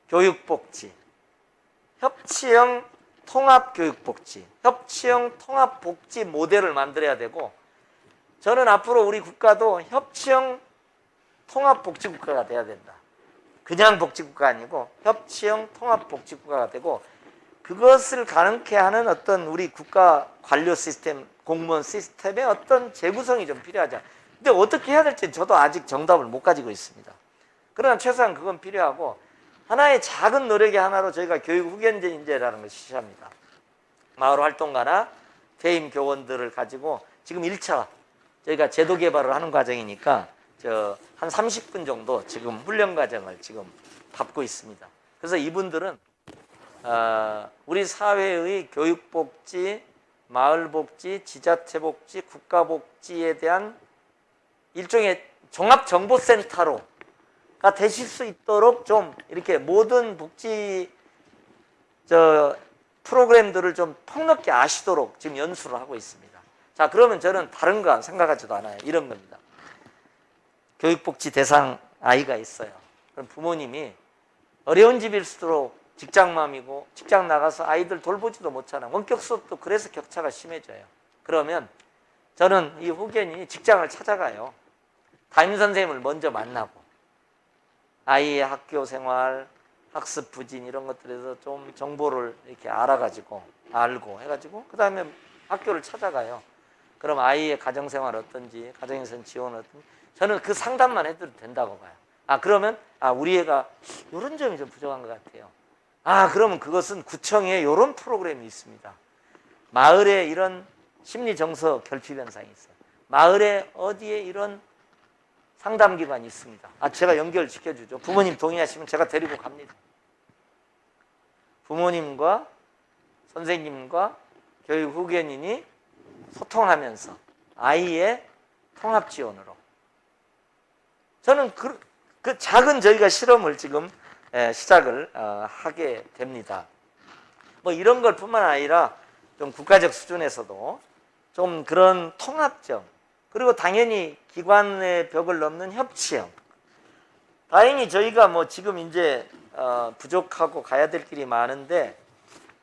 교육복지, 협치형 통합교육복지, 협치형 통합복지 모델을 만들어야 되고 저는 앞으로 우리 국가도 협치형 통합복지국가가 돼야 된다. 그냥 복지국가 아니고 협치형 통합복지국가가 되고 그것을 가능케 하는 어떤 우리 국가 관료 시스템, 공무원 시스템의 어떤 재구성이 좀 필요하죠. 근데 어떻게 해야 될지 저도 아직 정답을 못 가지고 있습니다. 그러나 최소한 그건 필요하고 하나의 작은 노력의 하나로 저희가 교육 후견제 인재라는 것을 시작합니다. 마을 활동가나 퇴임 교원들을 가지고 지금 1차 저희가 제도 개발을 하는 과정이니까 한 30분 정도 지금 훈련 과정을 지금 밟고 있습니다. 그래서 이분들은 우리 사회의 교육복지, 마을복지, 지자체복지, 국가복지에 대한 일종의 종합정보센터로 되실 수 있도록 좀 이렇게 모든 복지 프로그램들을 좀 폭넓게 아시도록 지금 연수를 하고 있습니다. 자, 그러면 저는 다른 거 생각하지도 않아요. 이런 겁니다. 교육복지 대상 아이가 있어요. 그럼 부모님이 어려운 집일수록 직장맘이고 직장 나가서 아이들 돌보지도 못하는 원격 수업도 그래서 격차가 심해져요. 그러면 저는 이 후견인이 직장을 찾아가요. 담임 선생님을 먼저 만나고 아이의 학교 생활, 학습 부진 이런 것들에서 좀 정보를 이렇게 알고 해가지고 그 다음에 학교를 찾아가요. 그럼 아이의 가정생활 어떤지, 가정에서는 지원 어떤지 저는 그 상담만 해도 된다고 봐요. 그러면 우리 애가 이런 점이 좀 부족한 것 같아요. 그러면 그것은 구청에 이런 프로그램이 있습니다. 마을에 이런 심리정서 결핍 현상이 있어요. 마을에 어디에 이런 상담기관이 있습니다. 제가 연결시켜주죠. 부모님 동의하시면 제가 데리고 갑니다. 부모님과 선생님과 교육 후견인이 소통하면서 아이의 통합 지원으로 저는 그 작은 저희가 실험을 지금 시작을 하게 됩니다. 뭐 이런 걸 뿐만 아니라 좀 국가적 수준에서도 좀 그런 통합적 그리고 당연히 기관의 벽을 넘는 협치형. 다행히 저희가 뭐 지금 이제 부족하고 가야 될 길이 많은데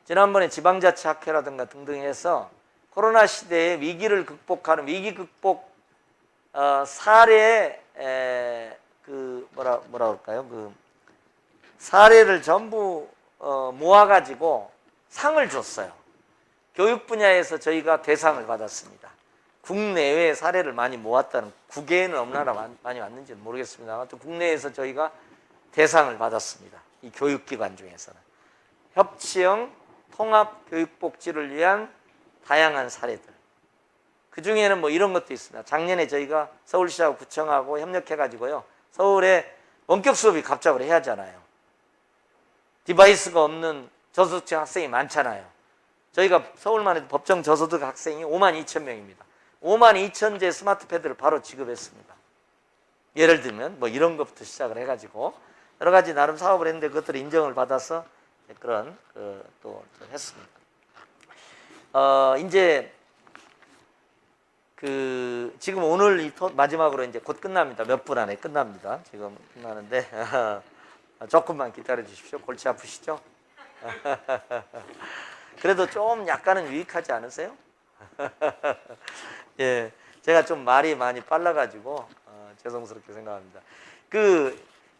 지난번에 지방자치학회라든가 등등 해서 코로나 시대의 위기를 극복하는 위기 극복 사례 뭐라 그럴까요? 그 사례를 전부 모아가지고 상을 줬어요. 교육 분야에서 저희가 대상을 받았습니다. 국내외 사례를 많이 모았다는 국외에는 얼마나 많이 왔는지는 모르겠습니다. 또 국내에서 저희가 대상을 받았습니다. 이 교육기관 중에서는 협치형 통합 교육복지를 위한 다양한 사례들. 그 중에는 뭐 이런 것도 있습니다. 작년에 저희가 서울시하고 구청하고 협력해가지고요. 서울에 원격 수업이 갑작으로 해야 하잖아요. 디바이스가 없는 저소득층 학생이 많잖아요. 저희가 서울만 해도 법정 저소득 학생이 52,000명입니다. 52,000제 스마트 패드를 바로 지급했습니다. 예를 들면 뭐 이런 것부터 시작을 해가지고 여러 가지 나름 사업을 했는데 그것들을 인정을 받아서 그런 또 했습니다. 이제 지금 오늘 마지막으로 이제 곧 끝납니다. 몇 분 안에 끝납니다. 지금 끝나는데 조금만 기다려 주십시오. 골치 아프시죠? 그래도 좀 약간은 유익하지 않으세요? 예, 제가 좀 말이 많이 빨라가지고 죄송스럽게 생각합니다.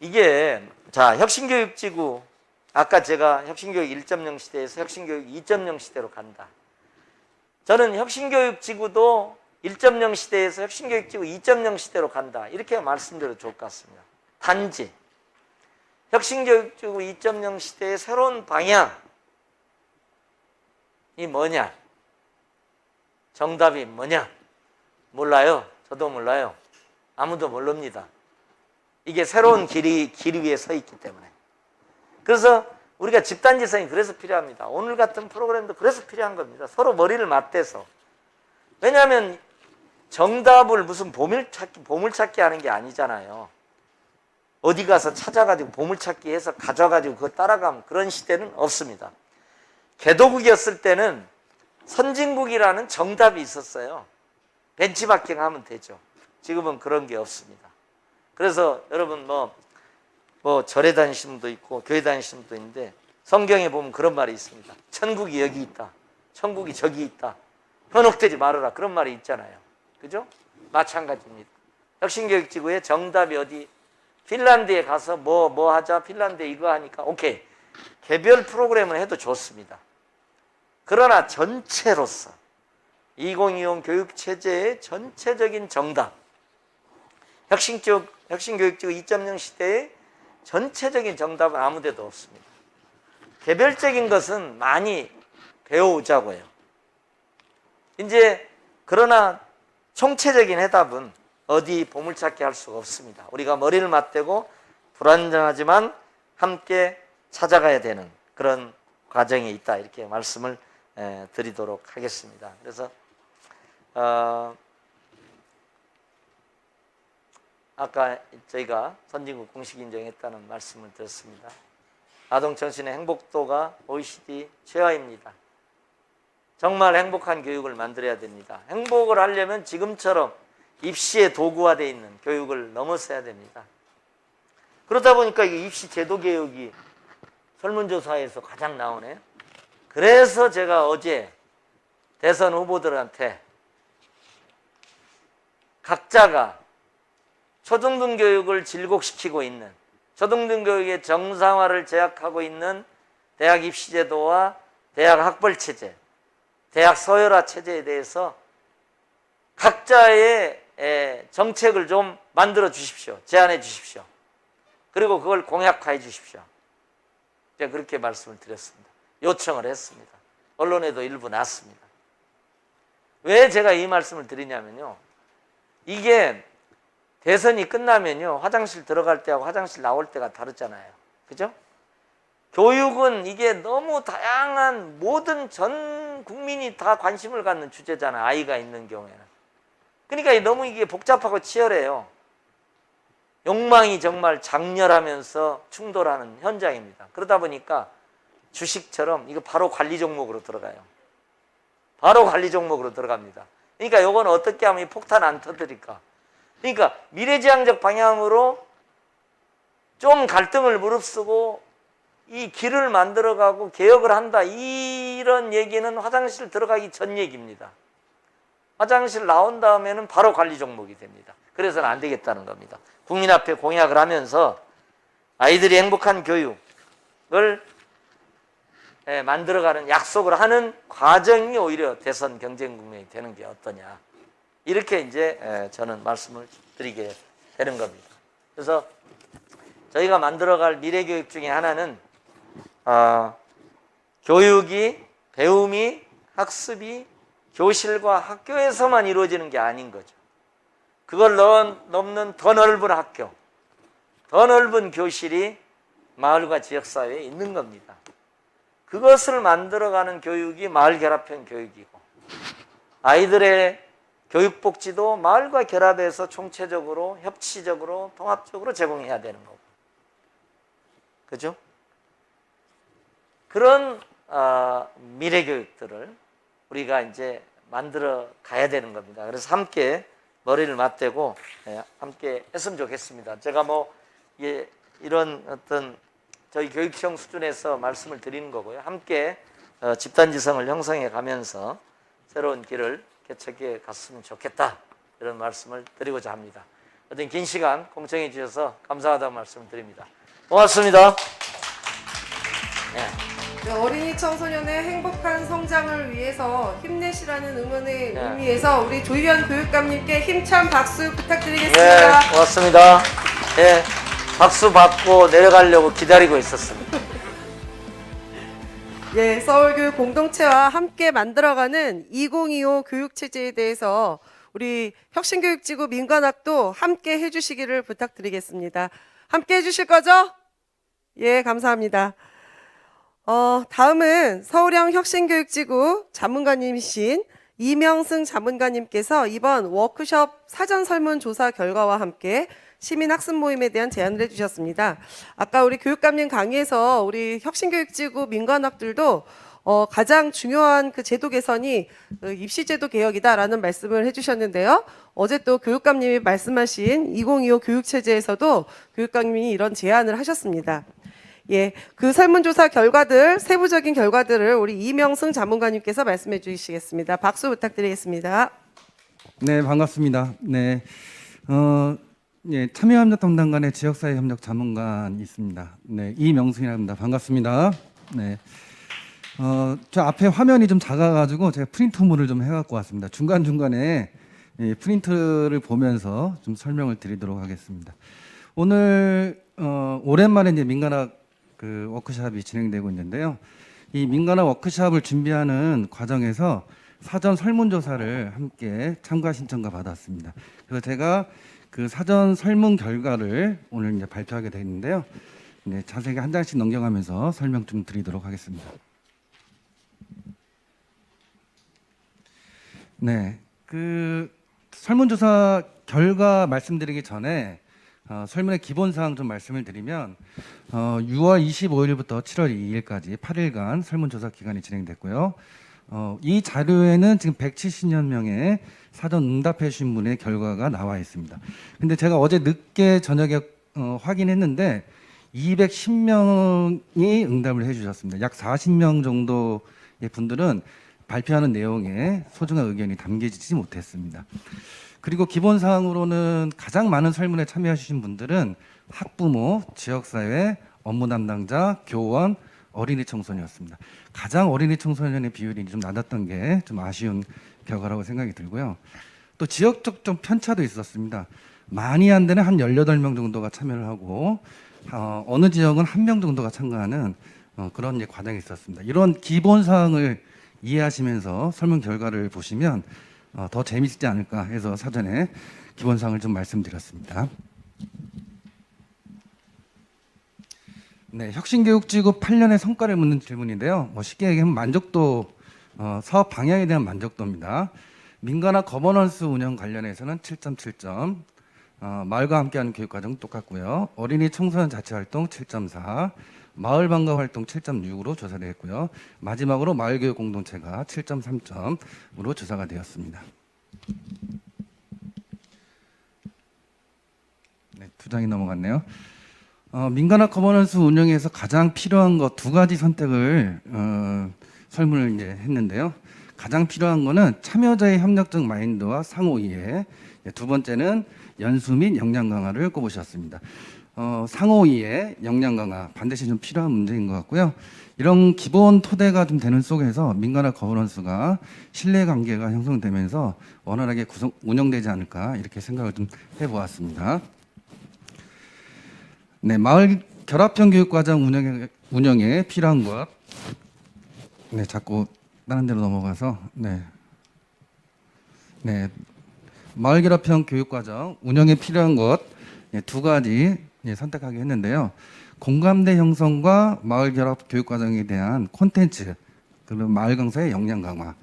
이게 자 혁신교육지구 아까 제가 혁신교육 1.0 시대에서 혁신교육 2.0 시대로 간다. 저는 혁신교육지구도 1.0 시대에서 혁신교육지구 2.0 시대로 간다. 이렇게 말씀드려도 좋을 것 같습니다. 단지 혁신교육지구 2.0 시대의 새로운 방향이 뭐냐? 정답이 뭐냐? 몰라요. 저도 몰라요. 아무도 모릅니다. 이게 새로운 길 위에 서 있기 때문에. 그래서 우리가 집단지성이 그래서 필요합니다. 오늘 같은 프로그램도 그래서 필요한 겁니다. 서로 머리를 맞대서. 왜냐하면 정답을 무슨 보물찾기 하는 게 아니잖아요. 어디 가서 찾아가지고 보물찾기 해서 가져가지고 그거 따라가면 그런 시대는 없습니다. 개도국이었을 때는 선진국이라는 정답이 있었어요. 벤치마킹 하면 되죠. 지금은 그런 게 없습니다. 그래서 여러분 뭐 절에 다니시는 분도 있고 교회 다니시는 분도 있는데 성경에 보면 그런 말이 있습니다. 천국이 여기 있다. 천국이 저기 있다. 현혹되지 말아라. 그런 말이 있잖아요. 그죠? 마찬가지입니다. 혁신교육지구의 정답이 어디? 핀란드에 가서 뭐 하자. 핀란드에 이거 하니까 오케이. 개별 프로그램을 해도 좋습니다. 그러나 전체로서 2020 교육체제의 전체적인 정답 혁신교육지구 2.0 시대의 전체적인 정답은 아무 데도 없습니다. 개별적인 것은 많이 배워오자고요. 이제 그러나 총체적인 해답은 어디 보물찾기 할 수가 없습니다. 우리가 머리를 맞대고 불안정하지만 함께 찾아가야 되는 그런 과정에 있다. 이렇게 말씀을 드리도록 하겠습니다. 그래서 아까 저희가 선진국 공식 인정했다는 말씀을 드렸습니다. 아동 정신의 행복도가 OECD 최하입니다. 정말 행복한 교육을 만들어야 됩니다. 행복을 하려면 지금처럼 입시에 도구화되어 있는 교육을 넘어서야 됩니다. 그러다 보니까 이 입시 제도 개혁이 설문조사에서 가장 나오네요. 그래서 제가 어제 대선 후보들한테 각자가 초등등 교육을 질곡시키고 있는, 초등등 교육의 정상화를 제약하고 있는 대학 입시제도와 대학 학벌체제, 대학 서열화 체제에 대해서 각자의 정책을 좀 만들어 주십시오. 제안해 주십시오. 그리고 그걸 공약화해 주십시오. 제가 그렇게 말씀을 드렸습니다. 요청을 했습니다. 언론에도 일부 났습니다. 왜 제가 이 말씀을 드리냐면요. 이게 대선이 끝나면요. 화장실 들어갈 때하고 화장실 나올 때가 다르잖아요. 그죠? 교육은 이게 너무 다양한 모든 전 국민이 다 관심을 갖는 주제잖아요. 아이가 있는 경우에는. 그러니까 너무 이게 복잡하고 치열해요. 욕망이 정말 장렬하면서 충돌하는 현장입니다. 그러다 보니까 주식처럼 이거 바로 관리 종목으로 들어가요. 바로 관리 종목으로 들어갑니다. 그러니까 요건 어떻게 하면 이 폭탄 안 터뜨릴까? 그러니까 미래지향적 방향으로 좀 갈등을 무릅쓰고 이 길을 만들어가고 개혁을 한다. 이런 얘기는 화장실 들어가기 전 얘기입니다. 화장실 나온 다음에는 바로 관리 종목이 됩니다. 그래서는 안 되겠다는 겁니다. 국민 앞에 공약을 하면서 아이들이 행복한 교육을 만들어가는 약속을 하는 과정이 오히려 대선 경쟁 국면이 되는 게 어떠냐. 이렇게 이제 저는 말씀을 드리게 되는 겁니다. 그래서 저희가 만들어갈 미래 교육 중에 하나는 교육이, 배움이, 학습이 교실과 학교에서만 이루어지는 게 아닌 거죠. 그걸 넘는 더 넓은 학교, 더 넓은 교실이 마을과 지역사회에 있는 겁니다. 그것을 만들어가는 교육이 마을 결합형 교육이고, 아이들의 교육복지도 마을과 결합해서 총체적으로, 협치적으로, 통합적으로 제공해야 되는 거고. 그죠? 그런 미래 교육들을 우리가 이제 만들어 가야 되는 겁니다. 그래서 함께 머리를 맞대고 함께 했으면 좋겠습니다. 제가 이런 어떤 저희 교육청 수준에서 말씀을 드리는 거고요. 함께 집단지성을 형성해 가면서 새로운 길을 개척해 갔으면 좋겠다. 이런 말씀을 드리고자 합니다. 어떤 긴 시간 공청해 주셔서 감사하다는 말씀을 드립니다. 고맙습니다. 네, 어린이 청소년의 행복한 성장을 위해서 힘내시라는 응원의 의미에서 우리 조희연 교육감님께 힘찬 박수 부탁드리겠습니다. 네, 고맙습니다. 네, 박수 받고 내려가려고 기다리고 있었습니다. 예, 서울교육 공동체와 함께 만들어가는 2025 교육체제에 대해서 우리 혁신교육지구 민관학도 함께 해주시기를 부탁드리겠습니다. 함께 해주실 거죠? 예, 감사합니다. 다음은 서울형 혁신교육지구 자문관님이신 이명승 자문관님께서 이번 워크숍 사전 설문조사 결과와 함께 시민학습 모임에 대한 제안을 해주셨습니다. 아까 우리 교육감님 강의에서 우리 혁신교육지구 민관학들도 가장 중요한 그 제도 개선이 입시제도 개혁이다라는 말씀을 해주셨는데요. 어제 또 교육감님이 말씀하신 2025 교육체제에서도 교육감님이 이런 제안을 하셨습니다. 예, 그 설문조사 결과들, 세부적인 결과들을 우리 이명승 자문관님께서 말씀해 주시겠습니다. 박수 부탁드리겠습니다. 네, 반갑습니다. 네, 예, 참여협력 담당관의 지역사회 협력 자문관 있습니다. 네, 이명승이라고 합니다. 반갑습니다. 네, 저 앞에 화면이 좀 작아가지고 제가 프린트물을 좀 해갖고 왔습니다. 중간중간에 프린트를 보면서 좀 설명을 드리도록 하겠습니다. 오늘 오랜만에 이제 민간학 그 워크숍이 진행되고 있는데요. 이 민간학 워크숍을 준비하는 과정에서 사전 설문조사를 함께 참가 신청과 받았습니다. 그래서 제가 그 사전 설문 결과를 오늘 이제 발표하게 되는데요. 네, 자세히 한 장씩 넘겨가면서 설명 좀 드리도록 하겠습니다. 네, 그 설문조사 결과 말씀드리기 전에 설문의 기본 사항 좀 말씀을 드리면 6월 25일부터 7월 2일까지 8일간 설문조사 기간이 진행됐고요. 이 자료에는 지금 170여 명의 사전 응답해 주신 분의 결과가 나와 있습니다. 근데 제가 어제 늦게 저녁에 확인했는데 210명이 응답을 해 주셨습니다. 약 40명 정도의 분들은 발표하는 내용에 소중한 의견이 담겨지지 못했습니다. 그리고 기본 사항으로는 가장 많은 설문에 참여하신 분들은 학부모, 지역사회, 업무 담당자, 교원, 어린이 청소년이었습니다. 가장 어린이 청소년의 비율이 좀 낮았던 게 좀 아쉬운 결과라고 생각이 들고요. 또 지역적 좀 편차도 있었습니다. 많이 한 데는 한 18명 정도가 참여를 하고 어느 지역은 1명 정도가 참가하는 그런 이제 과정이 있었습니다. 이런 기본 사항을 이해하시면서 설문 결과를 보시면 더 재미있지 않을까 해서 사전에 기본 사항을 좀 말씀드렸습니다. 네, 혁신교육지구 8년의 성과를 묻는 질문인데요. 쉽게 얘기하면 만족도, 사업 방향에 대한 만족도입니다. 민가나 거버넌스 운영 관련해서는 7.7점, 마을과 함께하는 교육과정 똑같고요. 어린이 청소년 자치활동 7.4, 마을 방과 활동 7.6으로 조사되었고요. 마지막으로 마을교육 공동체가 7.3점으로 조사가 되었습니다. 네, 2장이 넘어갔네요. 민가나 거버넌스 운영에서 가장 필요한 것 2가지 선택을 설문을 이제 했는데요. 가장 필요한 거는 참여자의 협력적 마인드와 상호 이해. 두 번째는 연수 및 역량 강화를 꼽으셨습니다. 상호 이해, 역량 강화 반드시 좀 필요한 문제인 것 같고요. 이런 기본 토대가 좀 되는 속에서 민가나 거버넌스가 신뢰 관계가 형성되면서 원활하게 운영되지 않을까 이렇게 생각을 좀 해보았습니다. 네, 마을 결합형 교육과정 운영에 필요한 것. 네, 자꾸 다른 데로 넘어가서 마을 결합형 교육과정 운영에 필요한 것 2가지 선택하게 했는데요. 공감대 형성과 마을 결합 교육과정에 대한 콘텐츠 그리고 마을 강사의 역량 강화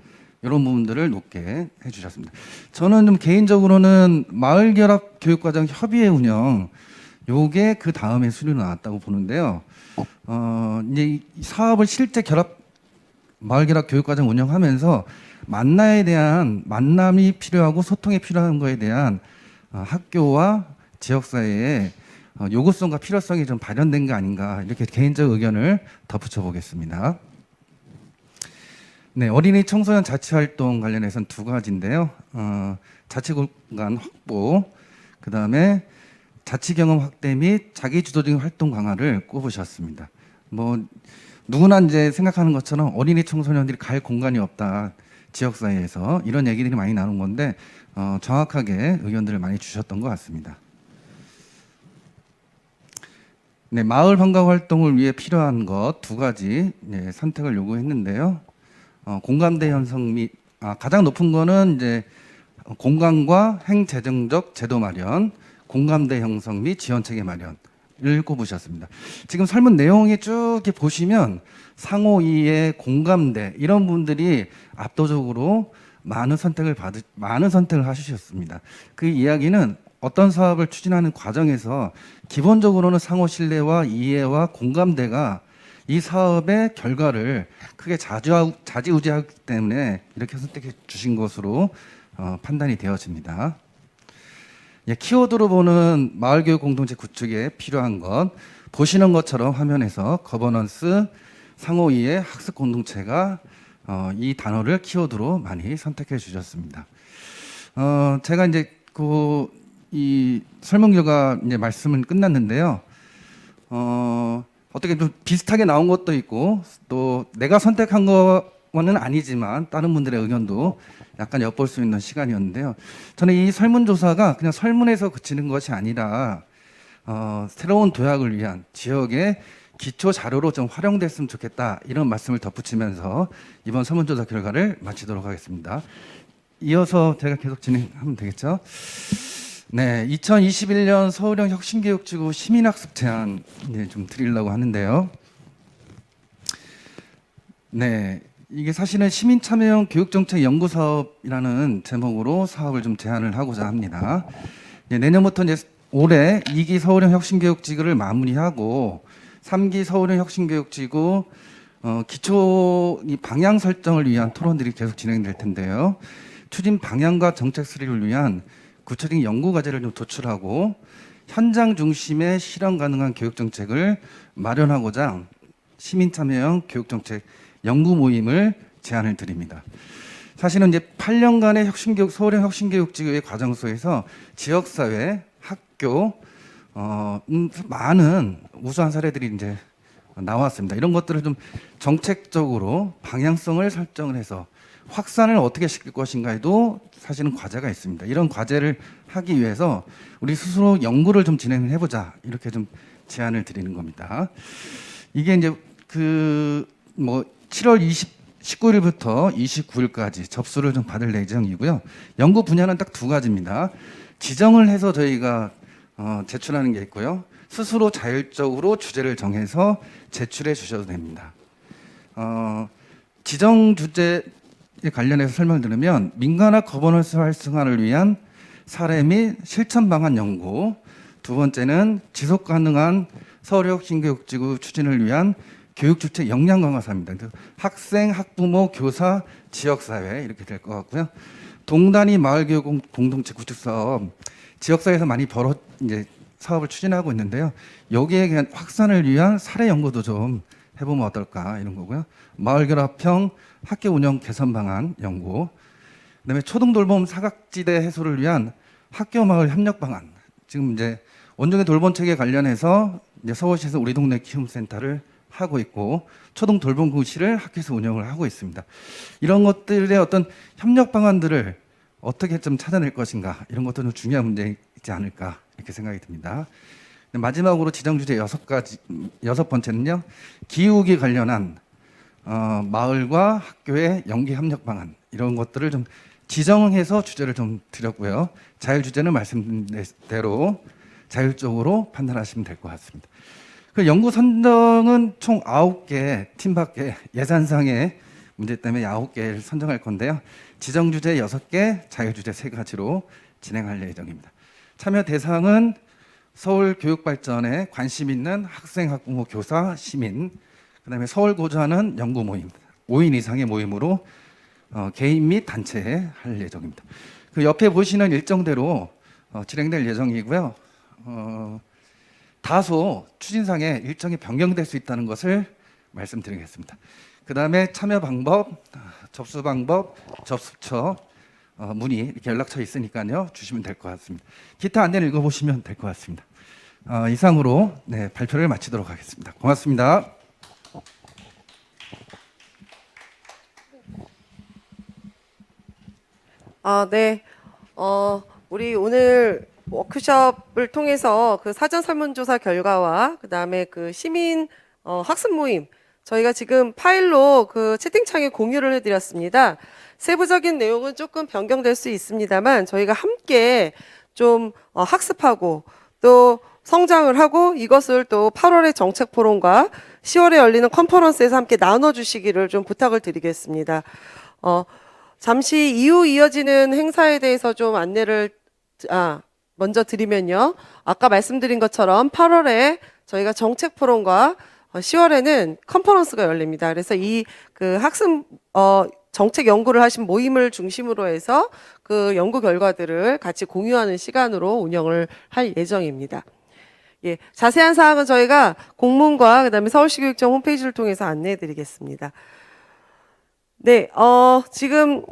이런 부분들을 높게 해주셨습니다. 저는 좀 개인적으로는 마을 결합 교육과정 협의회 운영 요게 그 다음에 순위로 나왔다고 보는데요. 이제 이 사업을 실제 마을 결합 교육과정 운영하면서 만남이 필요하고 소통이 필요한 거에 대한 학교와 지역사회의 요구성과 필요성이 좀 발현된 게 아닌가 이렇게 개인적 의견을 덧붙여 보겠습니다. 네, 어린이 청소년 자치활동 관련해서는 2가지인데요. 자치공간 확보, 그 다음에 자치경험 확대 및 자기주도적인 활동 강화를 꼽으셨습니다. 누구나 이제 생각하는 것처럼 어린이 청소년들이 갈 공간이 없다. 지역사회에서 이런 얘기들이 많이 나온 건데 정확하게 의견들을 많이 주셨던 것 같습니다. 네, 마을 방과 활동을 위해 필요한 것 2가지 선택을 요구했는데요. 공감대 형성 및 가장 높은 거는 이제 공간과 행재정적 제도 마련, 공감대 형성 및 지원 체계 마련을 꼽으셨습니다. 지금 설문 내용에 쭉 이렇게 보시면 상호 이해, 공감대 이런 분들이 압도적으로 많은 선택을 하셨습니다. 그 이야기는 어떤 사업을 추진하는 과정에서 기본적으로는 상호 신뢰와 이해와 공감대가 이 사업의 결과를 크게 좌지우지하기 때문에 이렇게 선택해 주신 것으로 판단이 되어집니다. 키워드로 보는 마을교육 공동체 구축에 필요한 것 보시는 것처럼 화면에서 거버넌스, 상호이해, 학습 공동체가 이 단어를 키워드로 많이 선택해 주셨습니다. 제가 이제 이 설문 결과 이제 말씀은 끝났는데요. 어떻게 좀 비슷하게 나온 것도 있고 또 내가 선택한 거는 아니지만 다른 분들의 의견도 약간 엿볼 수 있는 시간이었는데요. 저는 이 설문조사가 그냥 설문에서 그치는 것이 아니라 새로운 도약을 위한 지역의 기초 자료로 좀 활용됐으면 좋겠다 이런 말씀을 덧붙이면서 이번 설문조사 결과를 마치도록 하겠습니다. 이어서 제가 계속 진행하면 되겠죠? 네, 2021년 서울형 혁신교육지구 시민학습 제안 좀 드리려고 하는데요. 네, 이게 사실은 시민참여형 교육정책 연구사업이라는 제목으로 사업을 좀 제안을 하고자 합니다. 내년부터 이제 올해 2기 서울형 혁신교육지구를 마무리하고 3기 서울형 혁신교육지구 기초 이 방향 설정을 위한 토론들이 계속 진행될 텐데요. 추진 방향과 정책 수립을 위한 구체적인 연구 과제를 좀 도출하고 현장 중심의 실현 가능한 교육 정책을 마련하고자 시민 참여형 교육 정책 연구 모임을 제안을 드립니다. 사실은 이제 8년간의 혁신교육 서울형 혁신교육지구의 과정 속에서 지역사회, 학교 많은 우수한 사례들이 이제 나왔습니다. 이런 것들을 좀 정책적으로 방향성을 설정을 해서 확산을 어떻게 시킬 것인가에도 사실은 과제가 있습니다. 이런 과제를 하기 위해서 우리 스스로 연구를 좀 진행을 해보자 이렇게 좀 제안을 드리는 겁니다. 이게 이제 7월 19일부터 29일까지 접수를 좀 받을 예정이고요. 연구 분야는 딱 두 가지입니다. 지정을 해서 저희가 제출하는 게 있고요. 스스로 자율적으로 주제를 정해서 제출해 주셔도 됩니다. 지정 주제에 관련해서 설명을 드리면 민간화 거버넌스 활성화를 위한 사례 및 실천 방안 연구, 두 번째는 지속 가능한 서울혁신교육지구 추진을 위한 교육 주체 역량 강화사입니다. 학생, 학부모, 교사, 지역사회 이렇게 될 것 같고요. 동단위 마을교육 공동체 구축 사업, 지역사회에서 많이 이제 사업을 추진하고 있는데요. 여기에 대한 확산을 위한 사례 연구도 좀 해보면 어떨까 이런 거고요. 마을결합형 학교 운영 개선 방안 연구, 그다음에 초등돌봄 사각지대 해소를 위한 학교 마을 협력 방안. 지금 이제 원종의 돌봄 체계 관련해서 이제 서울시에서 우리 동네 키움센터를 하고 있고 초등 돌봄 교실을 학교에서 운영을 하고 있습니다. 이런 것들의 어떤 협력 방안들을 어떻게 좀 찾아낼 것인가 이런 것도 좀 중요한 문제이지 않을까 이렇게 생각이 듭니다. 마지막으로 지정 주제 6번째는요. 기후기 관련한 마을과 학교의 연계 협력 방안 이런 것들을 좀 지정해서 주제를 좀 드렸고요. 자율 주제는 말씀드린 대로 자율적으로 판단하시면 될 것 같습니다. 그 연구 선정은 총 9개 팀밖에 예산상의 문제 때문에 9개를 선정할 건데요. 지정 주제 6개, 자율 주제 3가지로 진행할 예정입니다. 참여 대상은 서울 교육 발전에 관심 있는 학생, 학부모, 교사, 시민, 그다음에 서울 거주하는 연구 모임, 5인 이상의 모임으로 개인 및 단체에 할 예정입니다. 그 옆에 보시는 일정대로 진행될 예정이고요. 다소 추진상에 일정이 변경될 수 있다는 것을 말씀드리겠습니다. 그 다음에 참여 방법, 접수 방법, 접수처, 문의 이렇게 연락처 있으니까요 주시면 될 것 같습니다. 기타 안내를 읽어보시면 될 것 같습니다. 이상으로 발표를 마치도록 하겠습니다. 고맙습니다. 네. 우리 오늘 워크숍을 통해서 그 사전 설문조사 결과와 그다음에 그 시민 학습 모임 저희가 지금 파일로 그 채팅창에 공유를 해드렸습니다. 세부적인 내용은 조금 변경될 수 있습니다만 저희가 함께 좀 학습하고 또 성장을 하고 이것을 또 8월의 정책 포럼과 10월에 열리는 컨퍼런스에서 함께 나눠주시기를 좀 부탁을 드리겠습니다. 잠시 이후 이어지는 행사에 대해서 좀 안내를 먼저 드리면요. 아까 말씀드린 것처럼 8월에 저희가 정책 포럼과 10월에는 컨퍼런스가 열립니다. 그래서 이 그 학습 정책 연구를 하신 모임을 중심으로 해서 그 연구 결과들을 같이 공유하는 시간으로 운영을 할 예정입니다. 예, 자세한 사항은 저희가 공문과 그다음에 서울시교육청 홈페이지를 통해서 안내해 드리겠습니다. 네, 지금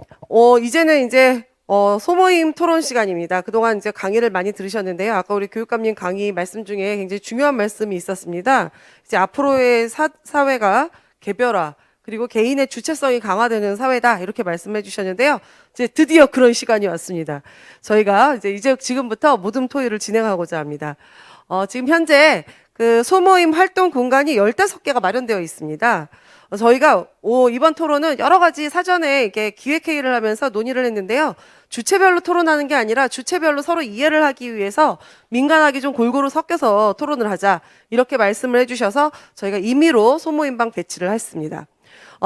이제는 이제 소모임 토론 시간입니다. 그동안 이제 강의를 많이 들으셨는데요. 아까 우리 교육감님 강의 말씀 중에 굉장히 중요한 말씀이 있었습니다. 이제 앞으로의 사회가 개별화, 그리고 개인의 주체성이 강화되는 사회다. 이렇게 말씀해 주셨는데요. 이제 드디어 그런 시간이 왔습니다. 저희가 이제 지금부터 모둠 토의를 진행하고자 합니다. 지금 현재 그 소모임 활동 공간이 15개가 마련되어 있습니다. 저희가 이번 토론은 여러 가지 사전에 이렇게 기획회의를 하면서 논의를 했는데요. 주체별로 토론하는 게 아니라 주체별로 서로 이해를 하기 위해서 민간학이 좀 골고루 섞여서 토론을 하자. 이렇게 말씀을 해주셔서 저희가 임의로 소모임방 배치를 했습니다.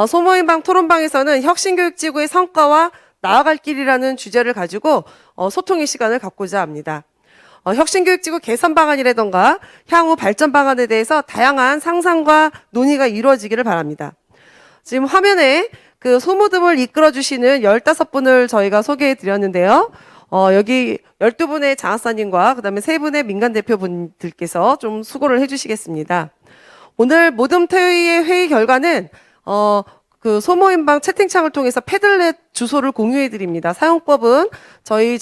소모임방 토론방에서는 혁신교육지구의 성과와 나아갈 길이라는 주제를 가지고 소통의 시간을 갖고자 합니다. 혁신교육지구 개선 방안이라던가 향후 발전 방안에 대해서 다양한 상상과 논의가 이루어지기를 바랍니다. 지금 화면에 그 소모듬을 이끌어 주시는 15분을 저희가 소개해 드렸는데요. 여기 12분의 장학사님과 그다음에 3분의 민간 대표분들께서 좀 수고를 해 주시겠습니다. 오늘 모듬 토의의 회의 결과는 그 소모임방 채팅창을 통해서 패들렛 주소를 공유해 드립니다. 사용법은 저희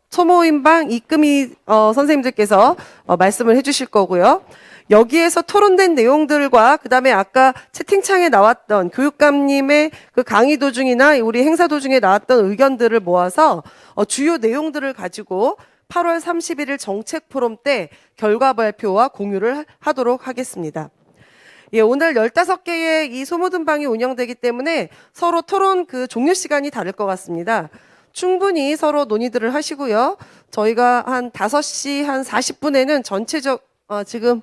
소모임방 이금희 선생님들께서 말씀을 해 주실 거고요. 여기에서 토론된 내용들과 그다음에 아까 채팅창에 나왔던 교육감님의 그 강의 도중이나 우리 행사 도중에 나왔던 의견들을 모아서 주요 내용들을 가지고 8월 31일 정책 포럼 때 결과 발표와 공유를 하도록 하겠습니다. 예, 오늘 15개의 이 소모든방이 운영되기 때문에 서로 토론 그 종료 시간이 다를 것 같습니다. 충분히 서로 논의들을 하시고요. 저희가 한 5시 한 40분에는 지금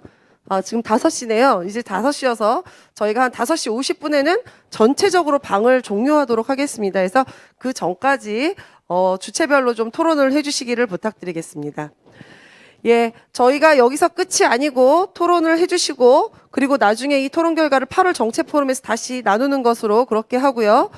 5시네요. 이제 5시여서 저희가 한 5시 50분에는 전체적으로 방을 종료하도록 하겠습니다. 그래서 그 전까지 주체별로 좀 토론을 해주시기를 부탁드리겠습니다. 예, 저희가 여기서 끝이 아니고 토론을 해주시고 그리고 나중에 이 토론 결과를 8월 정책 포럼에서 다시 나누는 것으로 그렇게 하고요.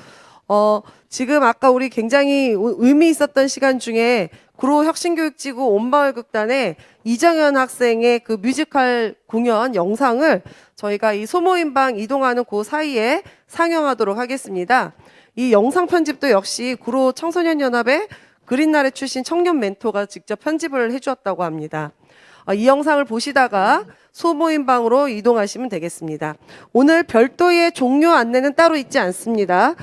지금 아까 우리 굉장히 의미 있었던 시간 중에 구로 혁신교육지구 온마을극단의 이정현 학생의 그 뮤지컬 공연 영상을 저희가 이 소모임방 이동하는 그 사이에 상영하도록 하겠습니다. 이 영상 편집도 역시 구로 청소년연합의 그린나래 출신 청년 멘토가 직접 편집을 해주었다고 합니다. 이 영상을 보시다가 소모임방으로 이동하시면 되겠습니다. 오늘 별도의 종료 안내는 따로 있지 않습니다.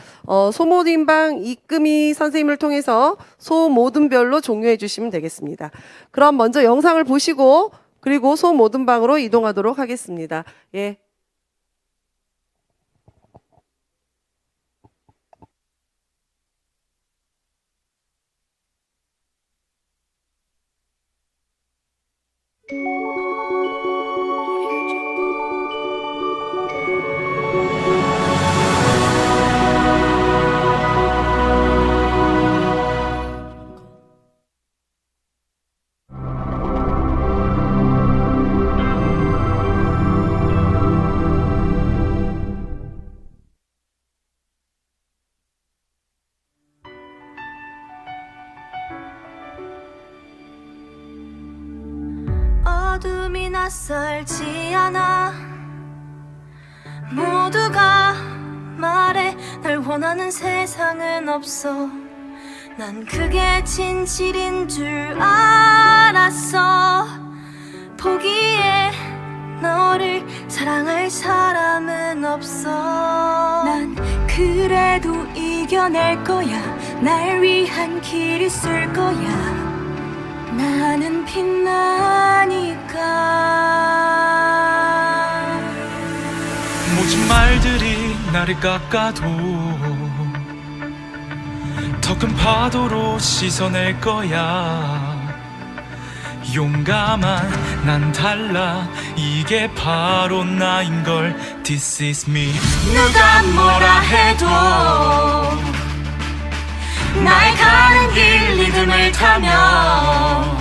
소모임방 이금희 선생님을 통해서 소모든별로 종료해 주시면 되겠습니다. 그럼 먼저 영상을 보시고 그리고 소모든방으로 이동하도록 하겠습니다. 예. 어둠이 낯설지 않아 모두가 말해 날 원하는 세상은 없어 난 그게 진실인 줄 알았어 포기해 너를 사랑할 사람은 없어 난 그래도 이겨낼 거야 날 위한 길 있을 거야 나는 빛나니까 모진 말들이 나를 깎아도 더 큰 파도로 씻어낼 거야 용감한 난 달라 이게 바로 나인걸 This is me 누가 뭐라 해도 날 가는 길 리듬을 타며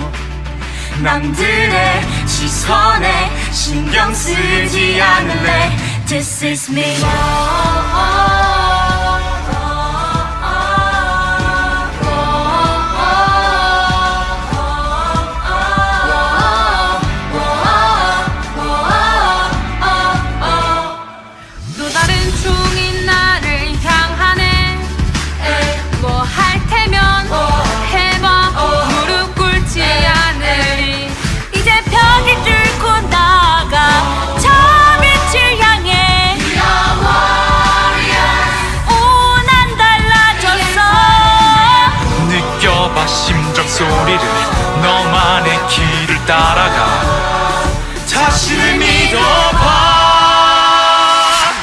남들의 시선에 신경 쓰지 않을래 This is me 또 다른 중인 나를 향하네 뭐 할 테면 해봐 무릎 꿇지 않으리 이제 벽을 뚫고 나가 저 빛을 향해 오 난 달라졌어 느껴봐 심장 소리를 너만의 길을 따라가 다시 믿어봐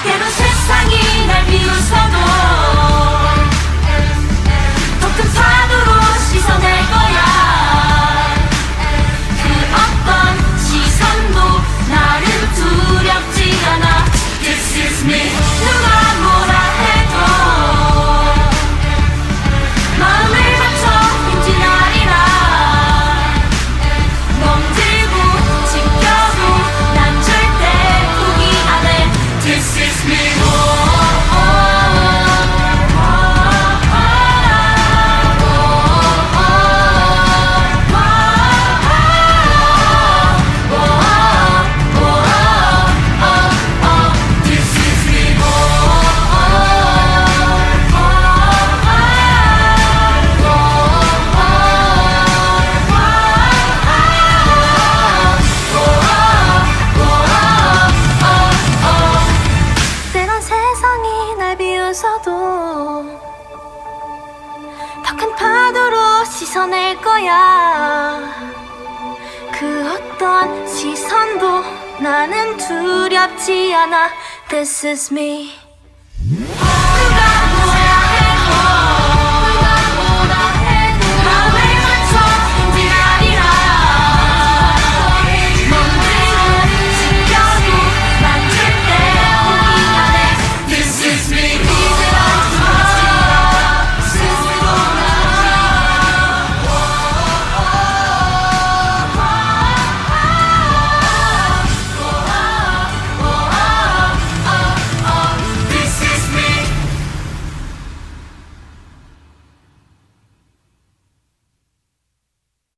때론 세상이 날 비웃어도 더 큰 파도로 씻어낼 거야 그 어떤 시선도 나를 두렵지 않아 This is me 누가 뭐라 해도 마음을 바쳐 힘진 아리라 이겨낼 거야. 그 어떤 시선도 나는 두렵지 않아. This is me.